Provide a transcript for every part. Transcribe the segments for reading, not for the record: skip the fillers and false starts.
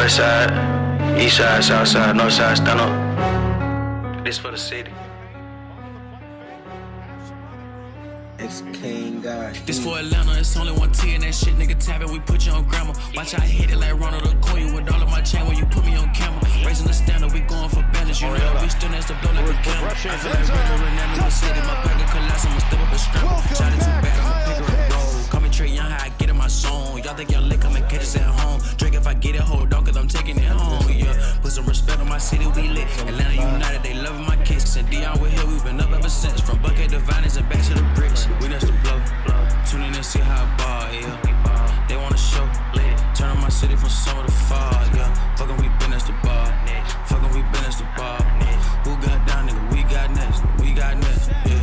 West side, east side, south side, north side, stand up. This for the city. It's King God. This for Atlanta, it's only one T and that shit, nigga tapping, we put you on grammar. Watch I hit it like Ronald Okoye with all of my chain when you put me on camera. Raising the standard, we going for balance, you know we still next to blow like a camera. I feel like River Renando in the city, my pocket collapse, I'ma step up and scramble. Shot it too bad, I'ma pick her and roll. Call me Trey Young, how I get in my zone. Y'all think y'all lick, come and catch us at home. Drake if I get it, hold on, cause I'm taking it home, yeah. Put some respect on my city, we lit. Atlanta United, they loving my kicks. And Dion with Hill, we been up ever since. From Bucket to Vinings and back to the bricks. We next to blow. Tune in and see how I ball, yeah. They wanna show. Turn on my city from summer to fall, yeah. Fuckin' we been as the ball. Fuckin' we been as the ball. Who got down, nigga? We got next. We got next, yeah.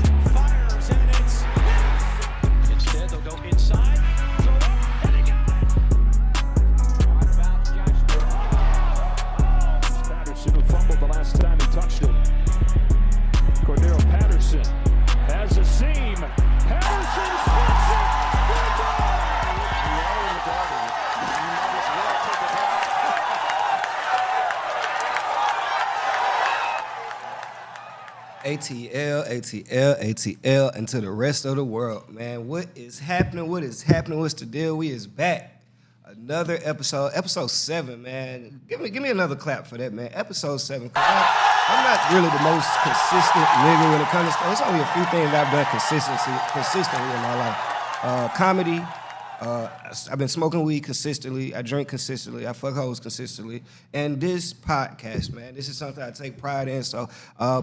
Instead, they'll go inside. Patterson, who fumbled the last time he touched it. Cordero Patterson has a seam. Patterson splits it. Good ball. ATL, ATL, ATL, and to the rest of the world, man. What is happening? What is happening? What's the deal? We is back. Another episode 7, man. Give me another clap for that, man. Episode 7. I'm not really the most consistent nigga when it comes to stuff. There's only a few things I've done consistently in my life. Comedy. I've been smoking weed consistently. I drink consistently. I fuck hoes consistently. And this podcast, man, this is something I take pride in. So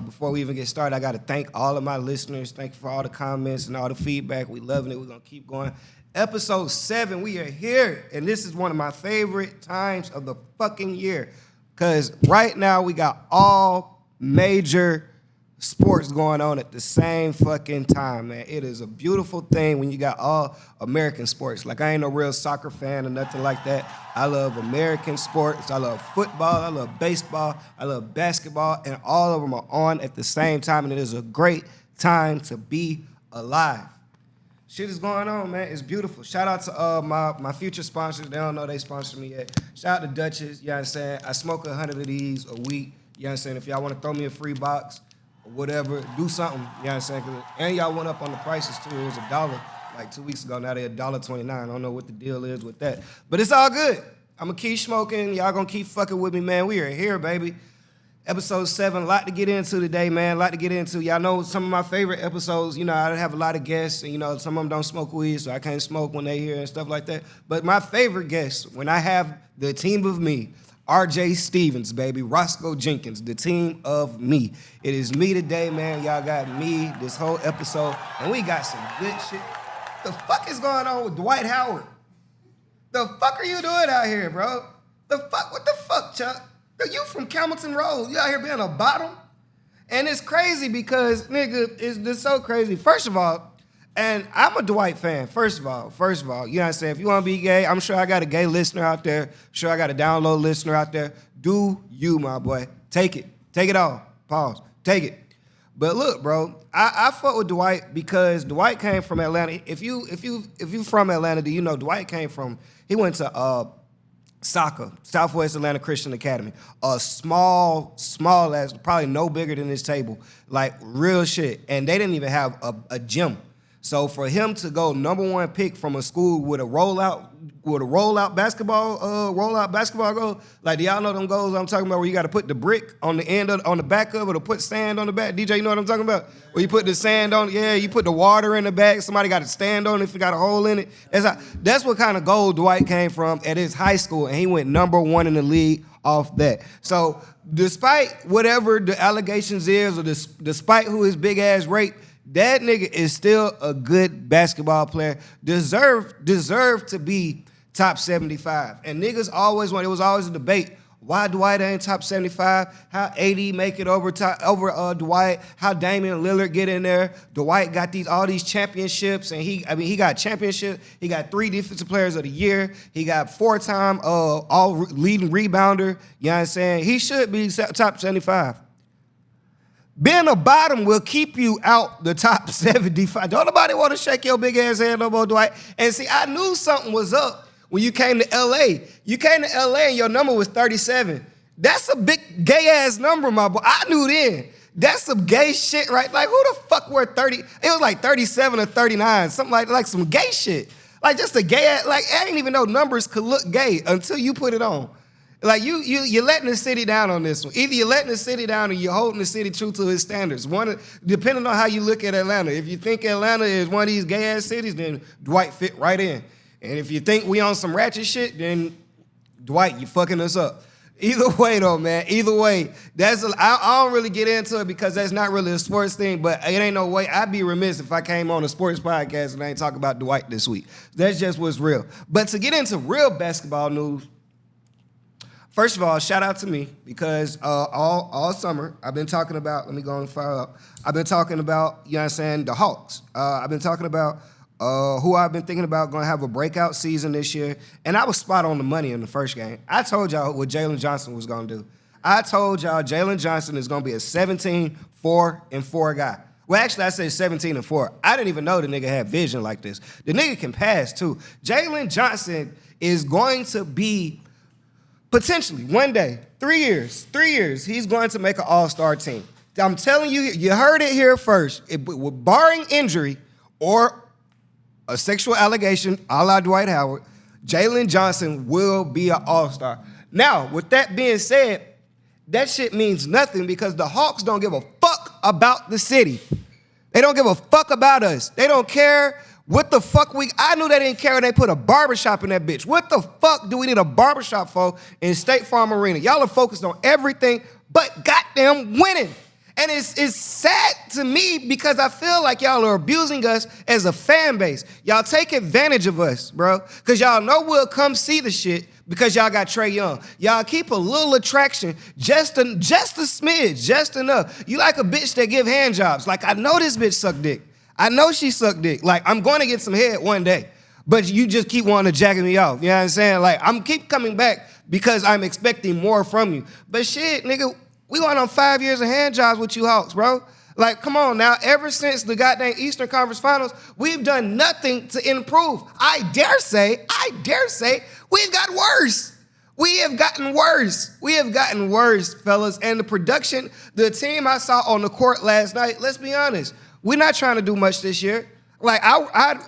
before we even get started, I got to thank all of my listeners. Thank you for all the comments and all the feedback. We loving it. We're going to keep going. Episode 7, we are here. And this is one of my favorite times of the fucking year. Because right now we got all major sports going on at the same fucking time, man. It is a beautiful thing when you got all American sports. Like, I ain't no real soccer fan or nothing like that. I love American sports. I love football. I love baseball. I love basketball. And all of them are on at the same time. And it is a great time to be alive. Shit is going on, man. It's beautiful. Shout out to my future sponsors. They don't know they sponsored me yet. Shout out to Duchess. You know what I'm saying? I smoke 100 of these a week. You know what I'm saying? If y'all want to throw me a free box, whatever, do something, you know what I'm saying? And y'all went up on the prices too. It was $1 like 2 weeks ago. Now they're $1.29. I don't know what the deal is with that. But it's all good. I'm going to keep smoking. Y'all going to keep fucking with me, man. We are here, baby. Episode 7, a lot to get into today, man. A lot to get into. Y'all know some of my favorite episodes, you know, I have a lot of guests, and, you know, some of them don't smoke weed, so I can't smoke when they here and stuff like that. But my favorite guests, when I have the team of me, RJ Stevens, baby, Roscoe Jenkins, the team of me. It is me today, man. Y'all got me this whole episode, and we got some good shit. The fuck is going on with Dwight Howard? The fuck are you doing out here, bro? What the fuck, Chuck? You from Campbellton Road. You out here being a bottom? And it's crazy because, nigga, it's so crazy. First of all, and I'm a Dwight fan, first of all, you know what I'm saying? If you want to be gay, I'm sure I got a gay listener out there. I'm sure I got a download listener out there. Do you, my boy. Take it. Take it all. Pause. Take it. But look, bro, I fuck with Dwight because Dwight came from Atlanta. If you from Atlanta, do you know Dwight he went to soccer, Southwest Atlanta Christian Academy. A small ass, probably no bigger than this table. Like, real shit. And they didn't even have a gym. So for him to go #1 pick from a school with a rollout basketball goal, like, do y'all know them goals I'm talking about where you got to put the brick on the back of it or put sand on the back? DJ, you know what I'm talking about? Where you put the sand on, yeah, you put the water in the back. Somebody got to stand on it if it got a hole in it. That's what kind of goal Dwight came from at his high school, and he went #1 in the league off that. So despite whatever the allegations is, or despite who his big ass raped, that nigga is still a good basketball player. Deserve to be top 75. And niggas it was always a debate. Why Dwight ain't top 75? How AD make it over Dwight? How Damian Lillard get in there? Dwight got all these championships, and he got championship. He got 3 defensive players of the year. He got 4-time all leading rebounder. You know what I'm saying? He should be top 75. Being a bottom will keep you out the top 75. Don't nobody want to shake your big ass hand no more, Dwight. And see, I knew something was up when you came to LA. You came to LA and your number was 37. That's a big gay-ass number, my boy. I knew then. That's some gay shit, right? Like, who the fuck wore 30? It was like 37 or 39, something like some gay shit. Like, just a gay-ass, like, I didn't even know numbers could look gay until you put it on. Like, you're letting the city down on this one. Either you're letting the city down or you're holding the city true to its standards. One, depending on how you look at Atlanta. If you think Atlanta is one of these gay-ass cities, then Dwight fit right in. And if you think we on some ratchet shit, then Dwight, you fucking us up. Either way, though, man. Either way, I don't really get into it because that's not really a sports thing, but it ain't no way. I'd be remiss if I came on a sports podcast and I ain't talk about Dwight this week. That's just what's real. But to get into real basketball news, first of all, shout out to me because all summer I've been talking about, let me go and fire up. I've been talking about, you know what I'm saying, the Hawks. I've been talking about who I've been thinking about going to have a breakout season this year. And I was spot on the money in the first game. I told y'all what Jalen Johnson was going to do. I told y'all Jalen Johnson is going to be a 17-4-4 guy. Well, actually, I said 17-4. I didn't even know the nigga had vision like this. The nigga can pass, too. Jalen Johnson is going to be, potentially, one day, 3 years, he's going to make an all-star team. I'm telling you, you heard it here first. Barring injury or a sexual allegation a la Dwight Howard, Jalen Johnson will be an all-star. Now, with that being said, that shit means nothing because the Hawks don't give a fuck about the city. They don't give a fuck about us. They don't care what the fuck I knew they didn't care when they put a barbershop in that bitch. What the fuck do we need a barbershop for in State Farm Arena? Y'all are focused on everything but goddamn winning. And it's sad to me because I feel like y'all are abusing us as a fan base. Y'all take advantage of us, bro. Because y'all know we'll come see the shit because y'all got Trae Young. Y'all keep a little attraction, just a smidge, just enough. You like a bitch that give hand jobs. Like, I know this bitch suck dick. I know she sucked dick. Like, I'm going to get some head one day. But you just keep wanting to jack me off. You know what I'm saying? Like, I'm keep coming back because I'm expecting more from you. But shit, nigga, we going on 5 years of hand jobs with you Hawks, bro. Like, come on now. Ever since the goddamn Eastern Conference Finals, we've done nothing to improve. I dare say, we've got worse. We have gotten worse, fellas. And the production, the team I saw on the court last night, let's be honest, we're not trying to do much this year. Like,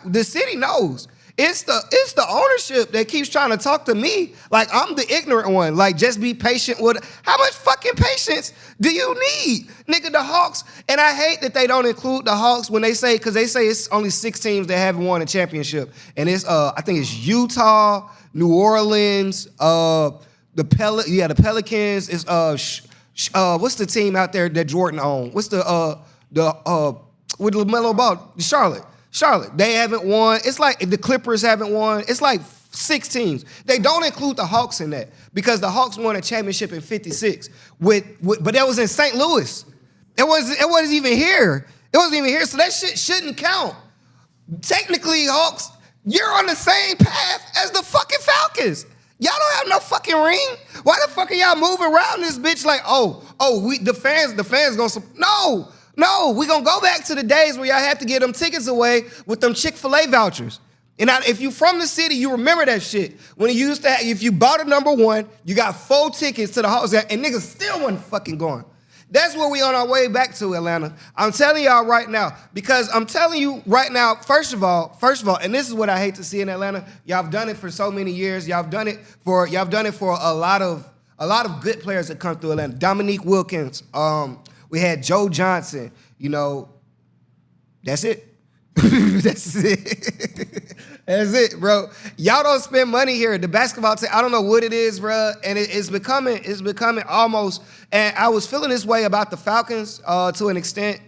the city knows. It's the ownership that keeps trying to talk to me like I'm the ignorant one. Like, just be patient with how much fucking patience do you need? Nigga, the Hawks, and I hate that they don't include the Hawks when they say, because they say it's only 6 teams that haven't won a championship. And it's I think it's Utah, New Orleans, the Pelicans, it's what's the team out there that Jordan owned? What's with LaMelo Ball? Charlotte, they haven't won. It's like the Clippers haven't won. It's like 6 teams. They don't include the Hawks in that because the Hawks won a championship in '56. But that was in St. Louis. It wasn't even here. It wasn't even here. So that shit shouldn't count. Technically, Hawks, you're on the same path as the fucking Falcons. Y'all don't have no fucking ring. Why the fuck are y'all moving around this bitch like, the fans gonna No, we gonna go back to the days where y'all had to get them tickets away with them Chick-fil-A vouchers. And if you from the city, you remember that shit. When you used to if you bought a number 1, you got 4 tickets to the Hawks, and niggas still wasn't fucking going. That's where we on our way back to, Atlanta. I'm telling y'all right now, because I'm telling you right now, first of all, and this is what I hate to see in Atlanta. Y'all have done it for so many years. Y'all have done it for a lot of good players that come through Atlanta. Dominique Wilkins, we had Joe Johnson, that's it. That's it, bro. Y'all don't spend money here. The basketball team, I don't know what it is, bro, and it's becoming almost, and I was feeling this way about the Falcons to an extent,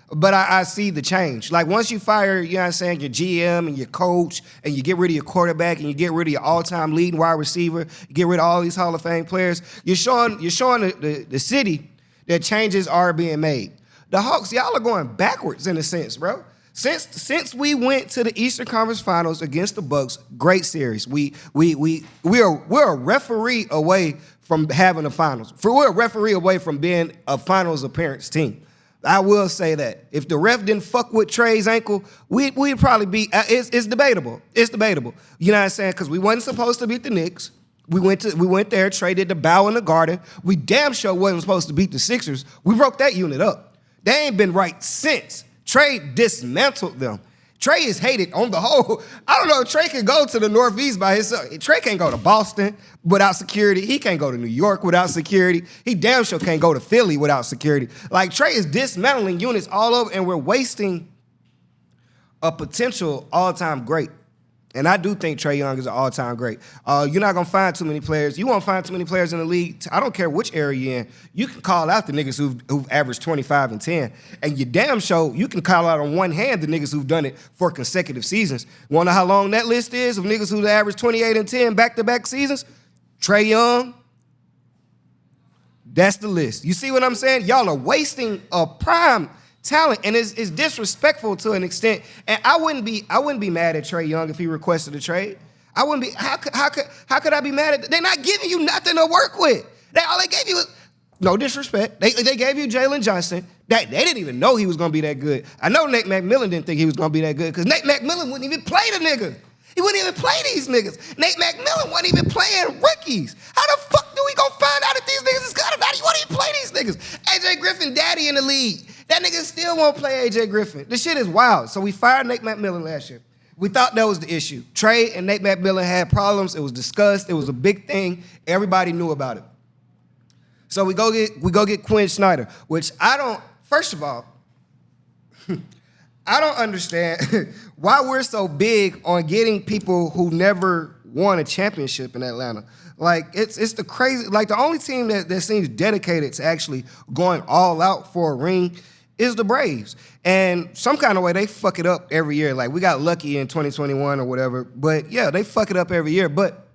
but I see the change. Like, once you fire, you know what I'm saying, your GM and your coach, and you get rid of your quarterback, and you get rid of your all-time leading wide receiver, you get rid of all these Hall of Fame players, you're showing the city that changes are being made. The Hawks, y'all are going backwards in a sense, bro. Since we went to the Eastern Conference Finals against the Bucks, great series. We're a referee away from having a finals. We're a referee away from being a finals appearance team. I will say that. If the ref didn't fuck with Trey's ankle, we'd probably be, it's debatable. It's debatable. You know what I'm saying? Because we wasn't supposed to beat the Knicks. We went there, Trey did the bow in the garden. We damn sure wasn't supposed to beat the Sixers. We broke that unit up. They ain't been right since. Trey dismantled them. Trey is hated on the whole. I don't know, Trey can go to the Northeast by himself. Trey can't go to Boston without security. He can't go to New York without security. He damn sure can't go to Philly without security. Like, Trey is dismantling units all over, and we're wasting a potential all-time great. And I do think Trae Young is an all-time great. You're not going to find too many players. You won't find too many players in the league. I don't care which area you're in. You can call out the niggas who've averaged 25 and 10. And you damn sure you can call out on one hand the niggas who've done it for consecutive seasons. Want to know how long that list is of niggas who've averaged 28 and 10 back-to-back seasons? Trae Young. That's the list. You see what I'm saying? Y'all are wasting a prime talent, and it's disrespectful to an extent. And I wouldn't be mad at Trae Young if he requested a trade. I wouldn't be. How could I be mad at? They're not giving you nothing to work with. All they gave you is, no disrespect. They gave you Jalen Johnson. They didn't even know he was gonna be that good. I know Nate McMillan didn't think he was gonna be that good because Nate McMillan wouldn't even play the nigga. He wouldn't even play these niggas. Nate McMillan wasn't even playing rookies. How the fuck do we gonna find out if these niggas is good or not? He won't even play these niggas. AJ Griffin, daddy in the league. That nigga still won't play AJ Griffin. This shit is wild. So we fired Nate McMillan last year. We thought that was the issue. Trey and Nate McMillan had problems. It was discussed. It was a big thing. Everybody knew about it. So we go get Quinn Snyder, which first of all, I don't understand why we're so big on getting people who never won a championship in Atlanta. Like, it's the crazy, like the only team that seems dedicated to actually going all out for a ring is the Braves. And some kind of way, they fuck it up every year. Like, we got lucky in 2021 or whatever. But, yeah, they fuck it up every year. But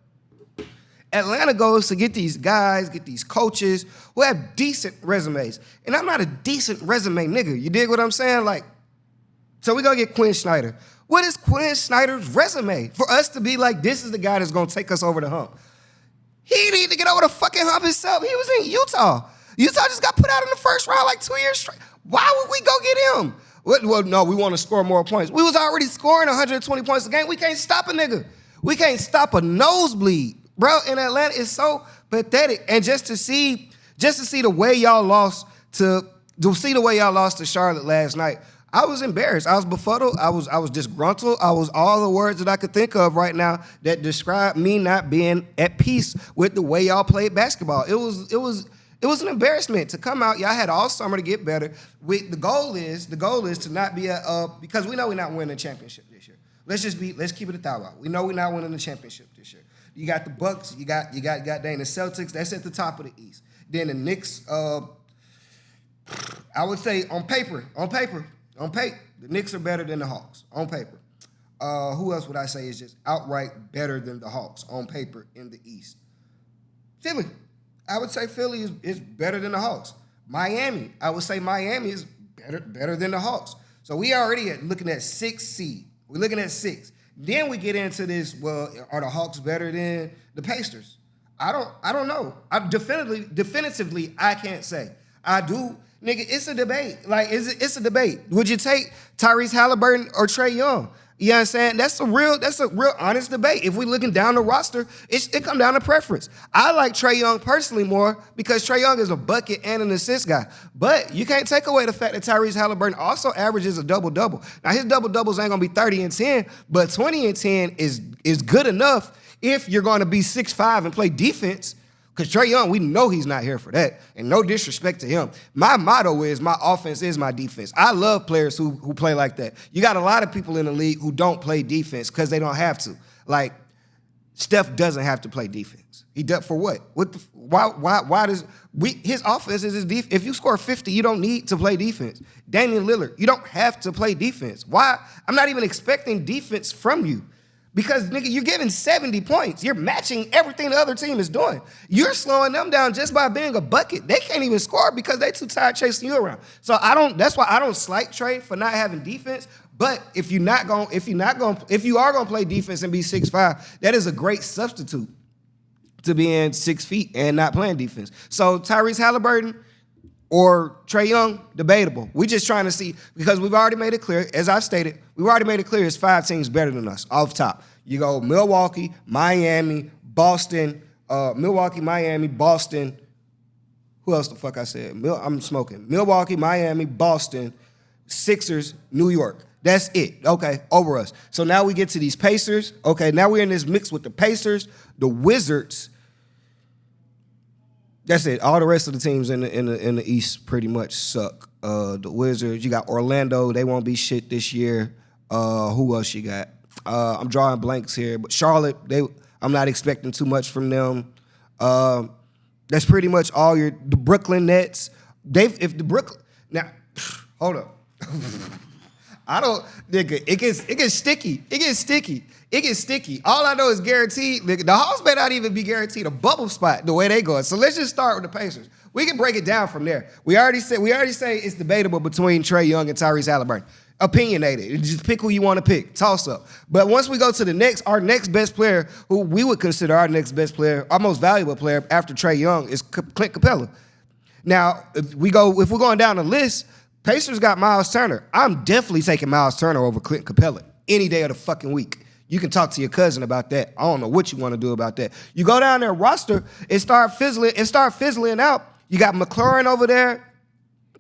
Atlanta goes to get these guys, get these coaches who have decent resumes. And I'm not a decent resume nigga. You dig what I'm saying? Like, so we go get Quinn Snyder. What is Quinn Snyder's resume for us to be like, this is the guy that's going to take us over the hump? He need to get over the fucking hump himself. He was in Utah. Utah just got put out in the first round like 2 years straight. Why would we go get him? Well, no, we want to score more points. We was already scoring 120 points a game. We can't stop a nigga. We can't stop a nosebleed. Bro, in Atlanta, it's so pathetic. And just to see the way y'all lost to Charlotte last night, I was embarrassed. I was befuddled. I was disgruntled. I was all the words that I could think of right now that describe me not being at peace with the way y'all played basketball. It was an embarrassment to come out. Y'all had all summer to get better. The goal is to not be because we know we're not winning the championship this year. Let's keep it a thou out. We know we're not winning the championship this year. You got the Bucks. You got the Celtics. That's at the top of the East. Then the Knicks. I would say on paper, the Knicks are better than the Hawks on paper. Who else would I say is just outright better than the Hawks on paper in the East? Philly. I would say Philly is better than the Hawks. Miami. I would say Miami is better than the Hawks. So we already looking at 6 seed. We're looking at 6. Then we get into this, well, are the Hawks better than the Pacers? I don't know. Definitively, I can't say. I do. Nigga, it's a debate. Like, it's a debate. Would you take Tyrese Halliburton or Trae Young? You know what I'm saying? That's a real honest debate. If we're looking down the roster, it come down to preference. I like Trae Young personally more because Trae Young is a bucket and an assist guy. But you can't take away the fact that Tyrese Halliburton also averages a double-double. Now, his double-doubles ain't going to be 30 and 10, but 20 and 10 is good enough if you're going to be 6'5" and play defense. Because Trae Young, we know he's not here for that. And no disrespect to him. My motto is my offense is my defense. I love players who play like that. You got a lot of people in the league who don't play defense because they don't have to. Like, Steph doesn't have to play defense. He does for what? Why does his offense is his defense? If you score 50, you don't need to play defense. Damian Lillard, you don't have to play defense. Why? I'm not even expecting defense from you. Because, nigga, you're giving 70 points. You're matching everything the other team is doing. You're slowing them down just by being a bucket. They can't even score because they too tired chasing you around. So that's why I don't slight Trae for not having defense. But if you are gonna play defense and be 6'5", that is a great substitute to being 6 feet and not playing defense. So Tyrese Halliburton or Trae Young, debatable. We just trying to see, because we've already made it clear, as I've stated, we've already made it clear it's 5 teams better than us off top. You go Milwaukee, Miami, Boston, Miami, Boston. Who else the fuck I said? I'm smoking. Milwaukee, Miami, Boston, Sixers, New York. That's it. Okay, over us. So now we get to these Pacers. Okay, now we're in this mix with the Pacers, the Wizards. That's it. All the rest of the teams in the East pretty much suck. The Wizards, you got Orlando. They won't be shit this year. Who else you got? I'm drawing blanks here, but Charlotte. I'm not expecting too much from them. That's pretty much all the Brooklyn Nets. Now, hold up. It gets sticky. It gets sticky. All I know is guaranteed. Nigga, the Hawks may not even be guaranteed a bubble spot the way they go. So let's just start with the Pacers. We can break it down from there. We already say it's debatable between Trae Young and Tyrese Halliburton. Opinionated. Just pick who you want to pick. Toss up. But once we go to our next best player, who we would consider our next best player, our most valuable player after Trae Young, is Clint Capella. Now, if we're going down the list, Pacers got Miles Turner. I'm definitely taking Miles Turner over Clint Capella any day of the fucking week. You can talk to your cousin about that. I don't know what you want to do about that. You go down there roster, it start fizzling out. You got McLaurin over there.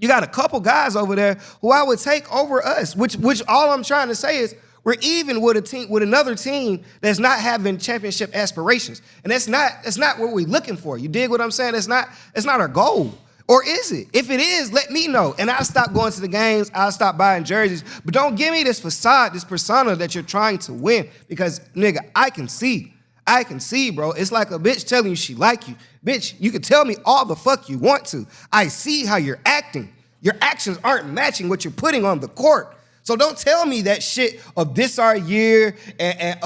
You got a couple guys over there who I would take over us, which all I'm trying to say is we're even with another team that's not having championship aspirations. And that's not what we're looking for. You dig what I'm saying? It's not our goal. Or is it? If it is, let me know. And I'll stop going to the games. I'll stop buying jerseys. But don't give me this facade, this persona that you're trying to win. Because, nigga, I can see, bro. It's like a bitch telling you she like you. Bitch, you can tell me all the fuck you want to. I see how you're acting. Your actions aren't matching what you're putting on the court. So don't tell me that shit of this our year and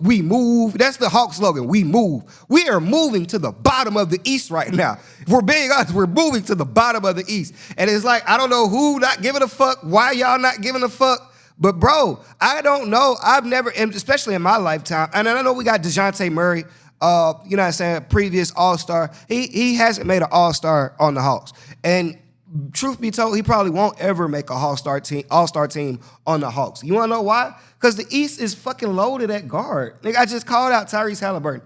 we move. That's the Hawks slogan. We move. We are moving to the bottom of the East right now. If we're being honest, we're moving to the bottom of the East. And it's like, I don't know who not giving a fuck, why y'all not giving a fuck. But bro, I don't know. I've never, especially in my lifetime, and I know we got DeJounte Murray, you know what I'm saying, previous All-Star. He hasn't made an All-Star on the Hawks. And truth be told, he probably won't ever make a All-Star team on the Hawks. You want to know why? Because the East is fucking loaded at guard. Nigga, I just called out Tyrese Halliburton.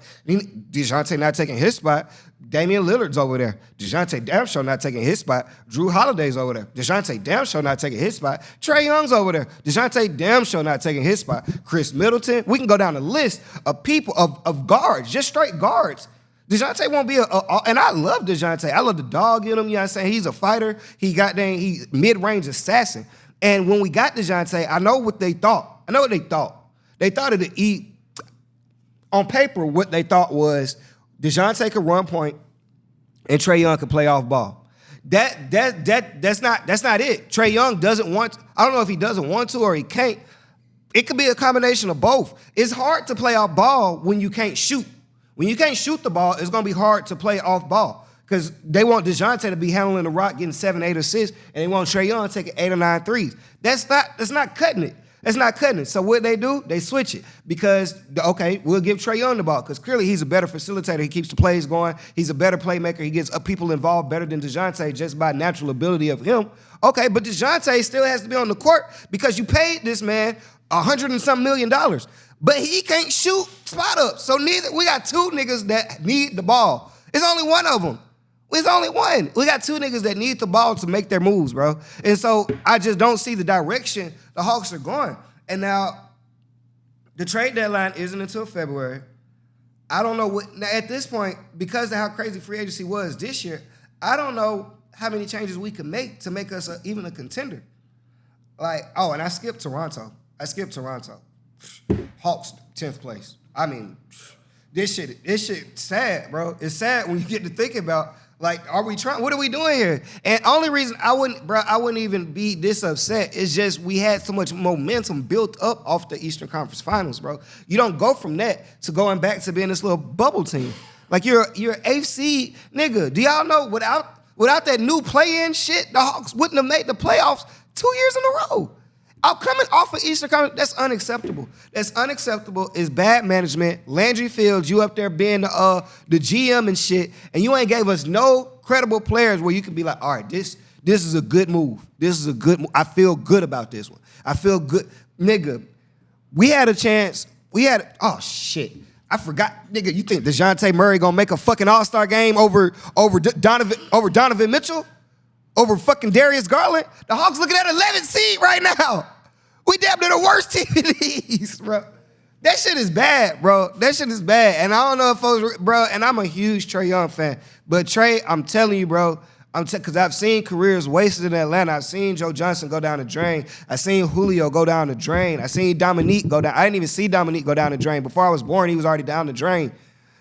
DeJounte not taking his spot. Damian Lillard's over there. DeJounte damn sure not taking his spot. Drew Holiday's over there. DeJounte damn sure not taking his spot. Trae Young's over there. DeJounte damn sure not taking his spot. Chris Middleton. We can go down the list of people, of guards, just straight guards. DeJounte won't be and I love DeJounte. I love the dog in him, you know what I'm saying? He's a fighter. He's mid-range assassin. And when we got DeJounte, I know what they thought. They thought on paper, what they thought was DeJounte could run point and Trae Young could play off ball. That's not it. Trae Young doesn't want, I don't know if he doesn't want to or he can't. It could be a combination of both. It's hard to play off ball when you can't shoot. When you can't shoot the ball, it's going to be hard to play off ball because they want DeJounte to be handling the rock, getting 7, 8 assists, and they want Trae Young taking 8 or 9 threes. That's not cutting it. That's not cutting it. So what they do, they switch it because, okay, we'll give Trae Young the ball because clearly he's a better facilitator. He keeps the plays going. He's a better playmaker. He gets people involved better than DeJounte just by natural ability of him. Okay, but DeJounte still has to be on the court because you paid this man $100 and something million. But he can't shoot spot up. So we got 2 niggas that need the ball. It's only one of them. It's only one. We got 2 niggas that need the ball to make their moves, bro. And so I just don't see the direction the Hawks are going. And now the trade deadline isn't until February. I don't know what, now at this point, because of how crazy free agency was this year, I don't know how many changes we can make to make us even a contender. Like, and I skipped Toronto. Hawks, 10th place. I mean, this shit sad, bro. It's sad when you get to thinking about, like, what are we doing here? And only reason I wouldn't even be this upset is just we had so much momentum built up off the Eastern Conference Finals, bro. You don't go from that to going back to being this little bubble team. Like, you're an 8th seed, nigga. Do y'all know without that new play-in shit, the Hawks wouldn't have made the playoffs 2 years in a row. Coming off of Eastern Conference, that's unacceptable. That's unacceptable. It's bad management. Landry Fields, you up there being the GM and shit, and you ain't gave us no credible players where you can be like, all right, this is a good move. This is a good move. I feel good about this one. I feel good. Nigga, we had a chance. Oh, shit. I forgot. Nigga, you think DeJounte Murray gonna make a fucking All-Star game over Donovan Mitchell? Over fucking Darius Garland? The Hawks looking at 11th seed right now. We damn near the worst team in the East, bro. That shit is bad, bro. That shit is bad. And I don't know if folks, bro, and I'm a huge Trae Young fan. But Trae, I'm telling you, bro, because I've seen careers wasted in Atlanta. I've seen Joe Johnson go down the drain. I've seen Julio go down the drain. I seen Dominique go down. I didn't even see Dominique go down the drain. Before I was born, he was already down the drain.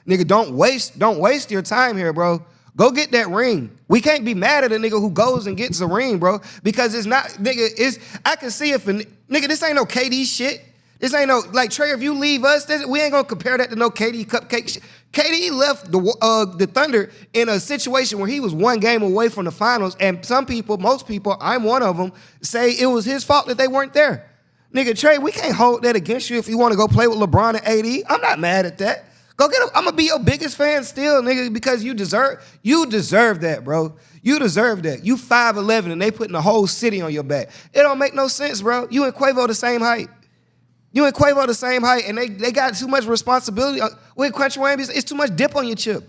Nigga, don't waste your time here, bro. Go get that ring. We can't be mad at a nigga who goes and gets a ring, bro, because it's not, nigga, I can see if nigga, this ain't no KD shit. This ain't no, like, Trae, if you leave us, we ain't gonna compare that to no KD cupcake shit. KD left the Thunder in a situation where he was one game away from the finals, and most people, I'm one of them, say it was his fault that they weren't there. Nigga, Trae, we can't hold that against you if you want to go play with LeBron and AD. I'm not mad at that. Go get him. I'm gonna be your biggest fan still, nigga, because you deserve that, bro. You deserve that. You 5'11" and they putting the whole city on your back. It don't make no sense, bro. You and Quavo the same height. And they got too much responsibility. With Quentin Williams, it's too much dip on your chip.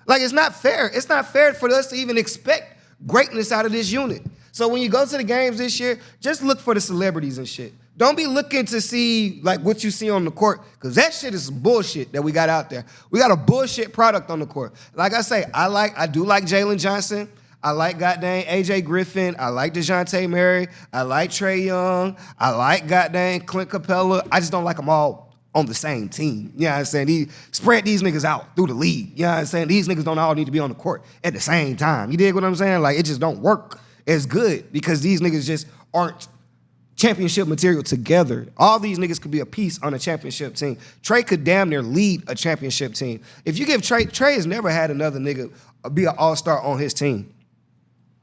Like, it's not fair. It's not fair for us to even expect greatness out of this unit. So when you go to the games this year, just look for the celebrities and shit. Don't be looking to see like what you see on the court, because that shit is bullshit that we got out there. We got a bullshit product on the court. Like I say, I do like Jalen Johnson. I like goddamn AJ Griffin. I like DeJounte Murray. I like Trae Young. I like goddamn Clint Capella. I just don't like them all on the same team. You know what I'm saying? Spread these niggas out through the league. You know what I'm saying? These niggas don't all need to be on the court at the same time. You dig what I'm saying? Like, it just don't work as good because these niggas just aren't championship material together. All these niggas could be a piece on a championship team. Trae could damn near lead a championship team. If you give Trae has never had another nigga be an all-star on his team.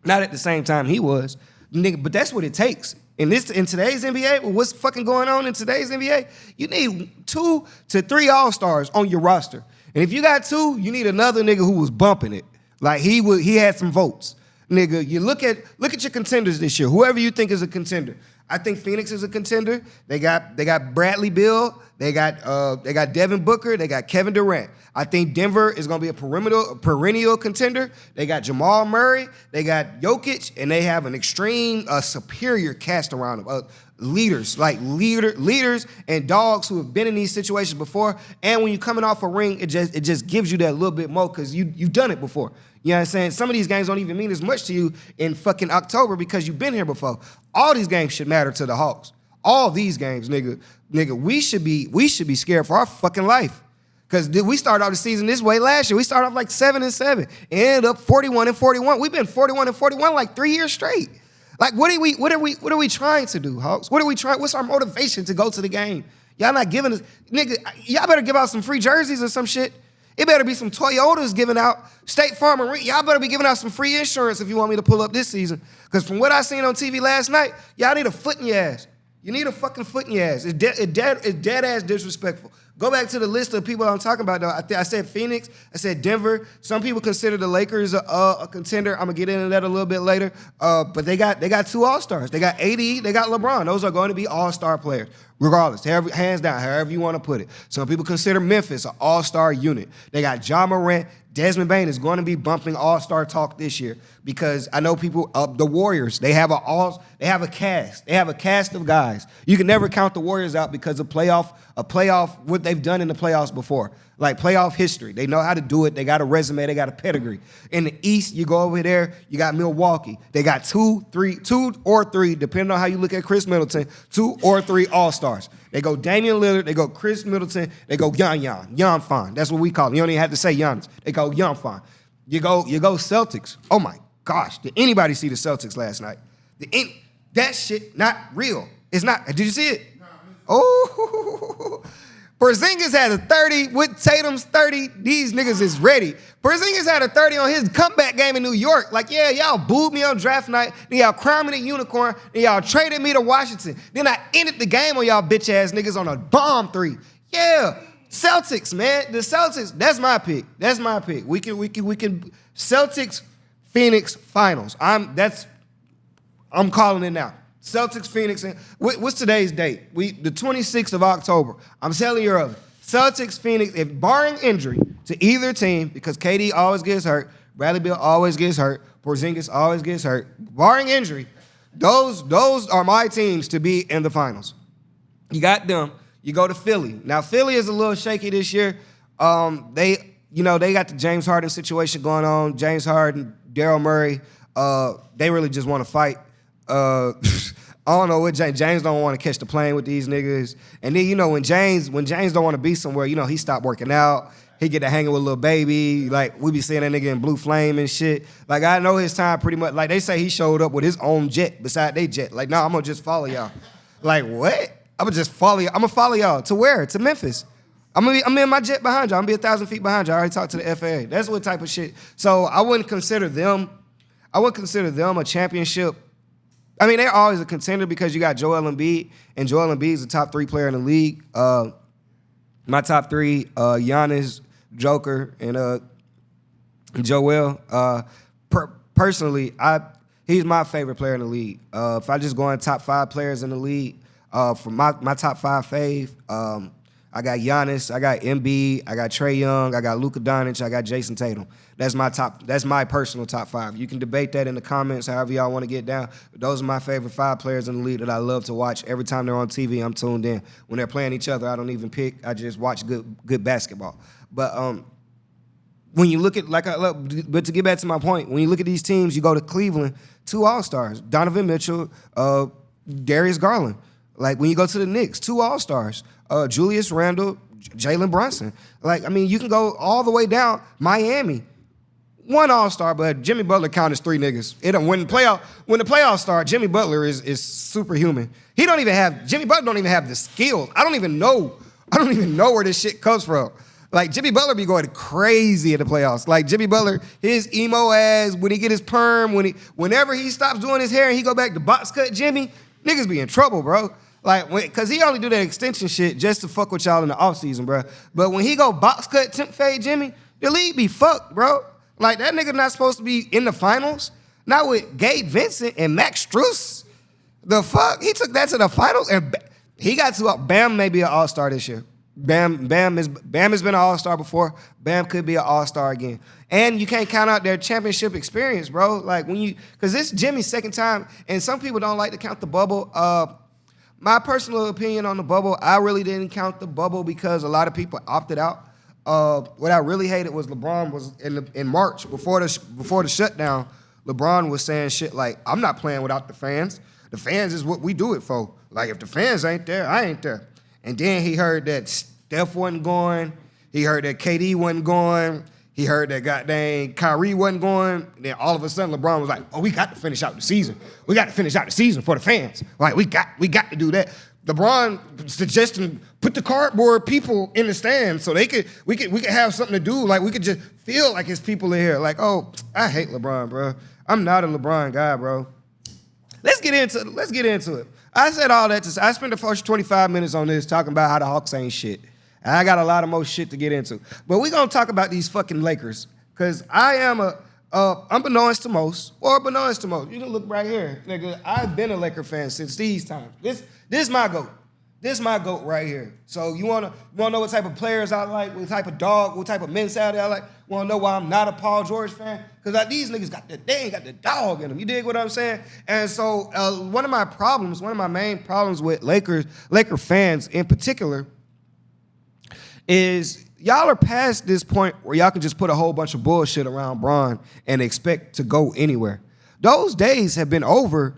Not at the same time he was. Nigga, but that's what it takes. In today's NBA, what's fucking going on in today's NBA? You need 2 to 3 all-stars on your roster. And if you got 2, you need another nigga who was bumping it. Like he had some votes. Nigga, you look at your contenders this year. Whoever you think is a contender. I think Phoenix is a contender. They got Bradley Beal. They got Devin Booker. They got Kevin Durant. I think Denver is going to be a perennial contender. They got Jamal Murray. They got Jokic, and they have an extreme, superior cast around them. Leaders and dogs who have been in these situations before. And when you're coming off a ring, it just gives you that little bit more because you've done it before. You know what I'm saying? Some of these games don't even mean as much to you in fucking October because you've been here before. All these games should matter to the Hawks. All these games, nigga, we should be scared for our fucking life. Because we started off the season this way last year. We started off like 7-7. Ended up 41-41. We've been 41-41 like 3 years straight. Like, what are we trying to do, Hawks? What's our motivation to go to the game? Y'all not giving us, nigga, y'all better give out some free jerseys or some shit. It better be some Toyotas giving out, State Farm, and y'all better be giving out some free insurance if you want me to pull up this season. Because from what I seen on TV last night, y'all need a foot in your ass. You need a fucking foot in your ass. It's dead ass disrespectful. Go back to the list of people I'm talking about, though. I said Phoenix. I said Denver. Some people consider the Lakers a contender. I'm going to get into that a little bit later. But they got 2 All-Stars. They got AD. They got LeBron. Those are going to be All-Star players, regardless. Hands down, however you want to put it. Some people consider Memphis an All-Star unit. They got Ja Morant. Desmond Bain is going to be bumping All-Star talk this year because I know people, the Warriors, they have a cast. They have a cast of guys. You can never count the Warriors out because of what they've done in the playoffs before. Like playoff history. They know how to do it. They got a resume. They got a pedigree. In the East, you go over there, you got Milwaukee. They got 2 or 3, depending on how you look at Chris Middleton, 2 or 3 All-Stars. They go Damian Lillard, they go Chris Middleton, they go Jan Fan. That's what we call it. You don't even have to say Giannis. They go Jan Fan. You go Celtics. Oh my gosh, did anybody see the Celtics last night? That shit not real. It's not. Did you see it? No. Oh, Porzingis had a 30 with Tatum's 30. These niggas is ready. Porzingis had a 30 on his comeback game in New York. Like, yeah, y'all booed me on draft night. Then y'all crowned me the unicorn. Then y'all traded me to Washington. Then I ended the game on y'all bitch ass niggas on a bomb 3. Yeah, Celtics, man. The Celtics. That's my pick. That's my pick. We can. Celtics, Phoenix finals. I'm calling it now. Celtics, Phoenix, and what's today's date? The 26th of October. I'm telling you early. Celtics, Phoenix, if barring injury to either team, because KD always gets hurt, Bradley Beal always gets hurt, Porzingis always gets hurt, barring injury, those are my teams to be in the finals. You got them. You go to Philly. Now, Philly is a little shaky this year. They got the James Harden situation going on. James Harden, Daryl Murray, they really just want to fight. I don't know what James don't want to catch the plane with these niggas. And then, when James don't want to be somewhere, he stopped working out. He get to hanging with a little baby. Like, we be seeing that nigga in Blue Flame and shit. Like, I know his time pretty much. Like, they say he showed up with his own jet beside their jet. Like, nah, I'm going to just follow y'all. Like, what? I'm going to just follow y'all. I'm going to follow y'all. To where? To Memphis. I'm in my jet behind y'all. I'm going to be 1,000 feet behind y'all. I already talked to the FAA. That's what type of shit. So I wouldn't consider them a championship. I mean, they're always a contender because you got Joel Embiid, and Joel Embiid is the top 3 player in the league. My top 3, Giannis, Joker, and Joel. Personally, he's my favorite player in the league. If I just go on top 5 players in the league, for my top 5 fave, I got Giannis, I got Embiid, I got Trae Young, I got Luka Doncic, I got Jason Tatum. That's my personal top 5. You can debate that in the comments, however y'all want to get down. But those are my favorite 5 players in the league that I love to watch. Every time they're on TV, I'm tuned in. When they're playing each other, I don't even pick. I just watch good basketball. But when you look at, but to get back to my point, when you look at these teams, you go to Cleveland, 2 All-Stars, Donovan Mitchell, Darius Garland. Like, when you go to the Knicks, 2 All-Stars, Julius Randle, Jalen Brunson. Like, I mean, you can go all the way down. Miami, 1 All-Star, but Jimmy Butler counts as 3 niggas. When the playoffs start, Jimmy Butler is superhuman. Jimmy Butler don't even have the skills. I don't even know where this shit comes from. Like, Jimmy Butler be going crazy in the playoffs. Like, Jimmy Butler, his emo ass, when he get his perm, whenever he stops doing his hair and he go back to box cut Jimmy, niggas be in trouble, bro. Like, because he only do that extension shit just to fuck with y'all in the offseason, bro. But when he go box cut temp fade Jimmy, the league be fucked, bro. Like, that nigga not supposed to be in the finals. Not with Gabe Vincent and Max Strus. The fuck? He took that to the finals, and he got to Bam may be an all-star this year. Bam has been an all-star before. Bam could be an all-star again. And you can't count out their championship experience, bro. Like, because this is Jimmy's second time, and some people don't like to count the bubble. My personal opinion on the bubble, I really didn't count the bubble because a lot of people opted out. What I really hated was LeBron was in March before the shutdown. LeBron was saying shit like, "I'm not playing without the fans. The fans is what we do it for. Like, if the fans ain't there, I ain't there." And then he heard that Steph wasn't going. He heard that KD wasn't going. He heard that goddamn Kyrie wasn't going. And then all of a sudden, LeBron was like, "Oh, we got to finish out the season. We got to finish out the season for the fans. Like, we got to do that." LeBron suggesting put the cardboard people in the stands so we could have something to do. Like, we could just feel like his people in here. Like, oh, I hate LeBron, bro. I'm not a LeBron guy, bro. Let's get into it. I said all that I spent the first 25 minutes on this talking about how the Hawks ain't shit. And I got a lot of more shit to get into. But we're going to talk about these fucking Lakers. Because I am unbeknownst to most, you can look right here, nigga. I've been a Laker fan since these times. This is my GOAT. This is my GOAT right here. So you wanna know what type of players I like, what type of dog, what type of mentality I like? Wanna know why I'm not a Paul George fan? Because these niggas they ain't got the dog in them. You dig what I'm saying? And so one of my main problems with Laker fans in particular is y'all are past this point where y'all can just put a whole bunch of bullshit around Bron and expect to go anywhere. Those days have been over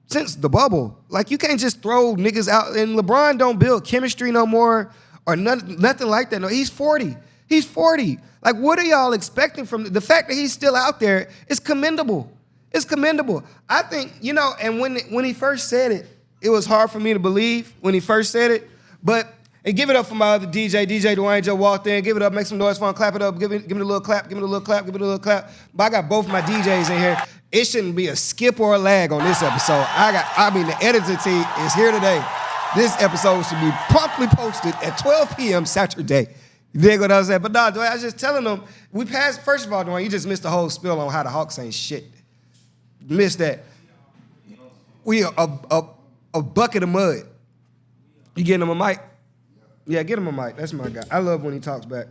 since the bubble. Like, you can't just throw niggas out, and LeBron don't build chemistry no more or nothing like that. No, he's 40. He's 40. Like, what are y'all expecting from the fact that he's still out there is commendable. It's commendable. I think, and when he first said it, it was hard for me to believe when he first said it, but And give it up for my other DJ Dwayne just walked in. Give it up, make some noise for him, clap it up, give me a little clap, give me a little clap, give me a little clap. But I got both my DJs in here. It shouldn't be a skip or a lag on this episode. The editor team is here today. This episode should be promptly posted at 12 p.m. Saturday. You dig what I was saying? But no, Dwayne, I was just telling them, first of all, Dwayne, you just missed the whole spill on how the Hawks ain't shit. You missed that. We are a bucket of mud. You getting him a mic? Yeah, get him a mic. That's my guy. I love when he talks back.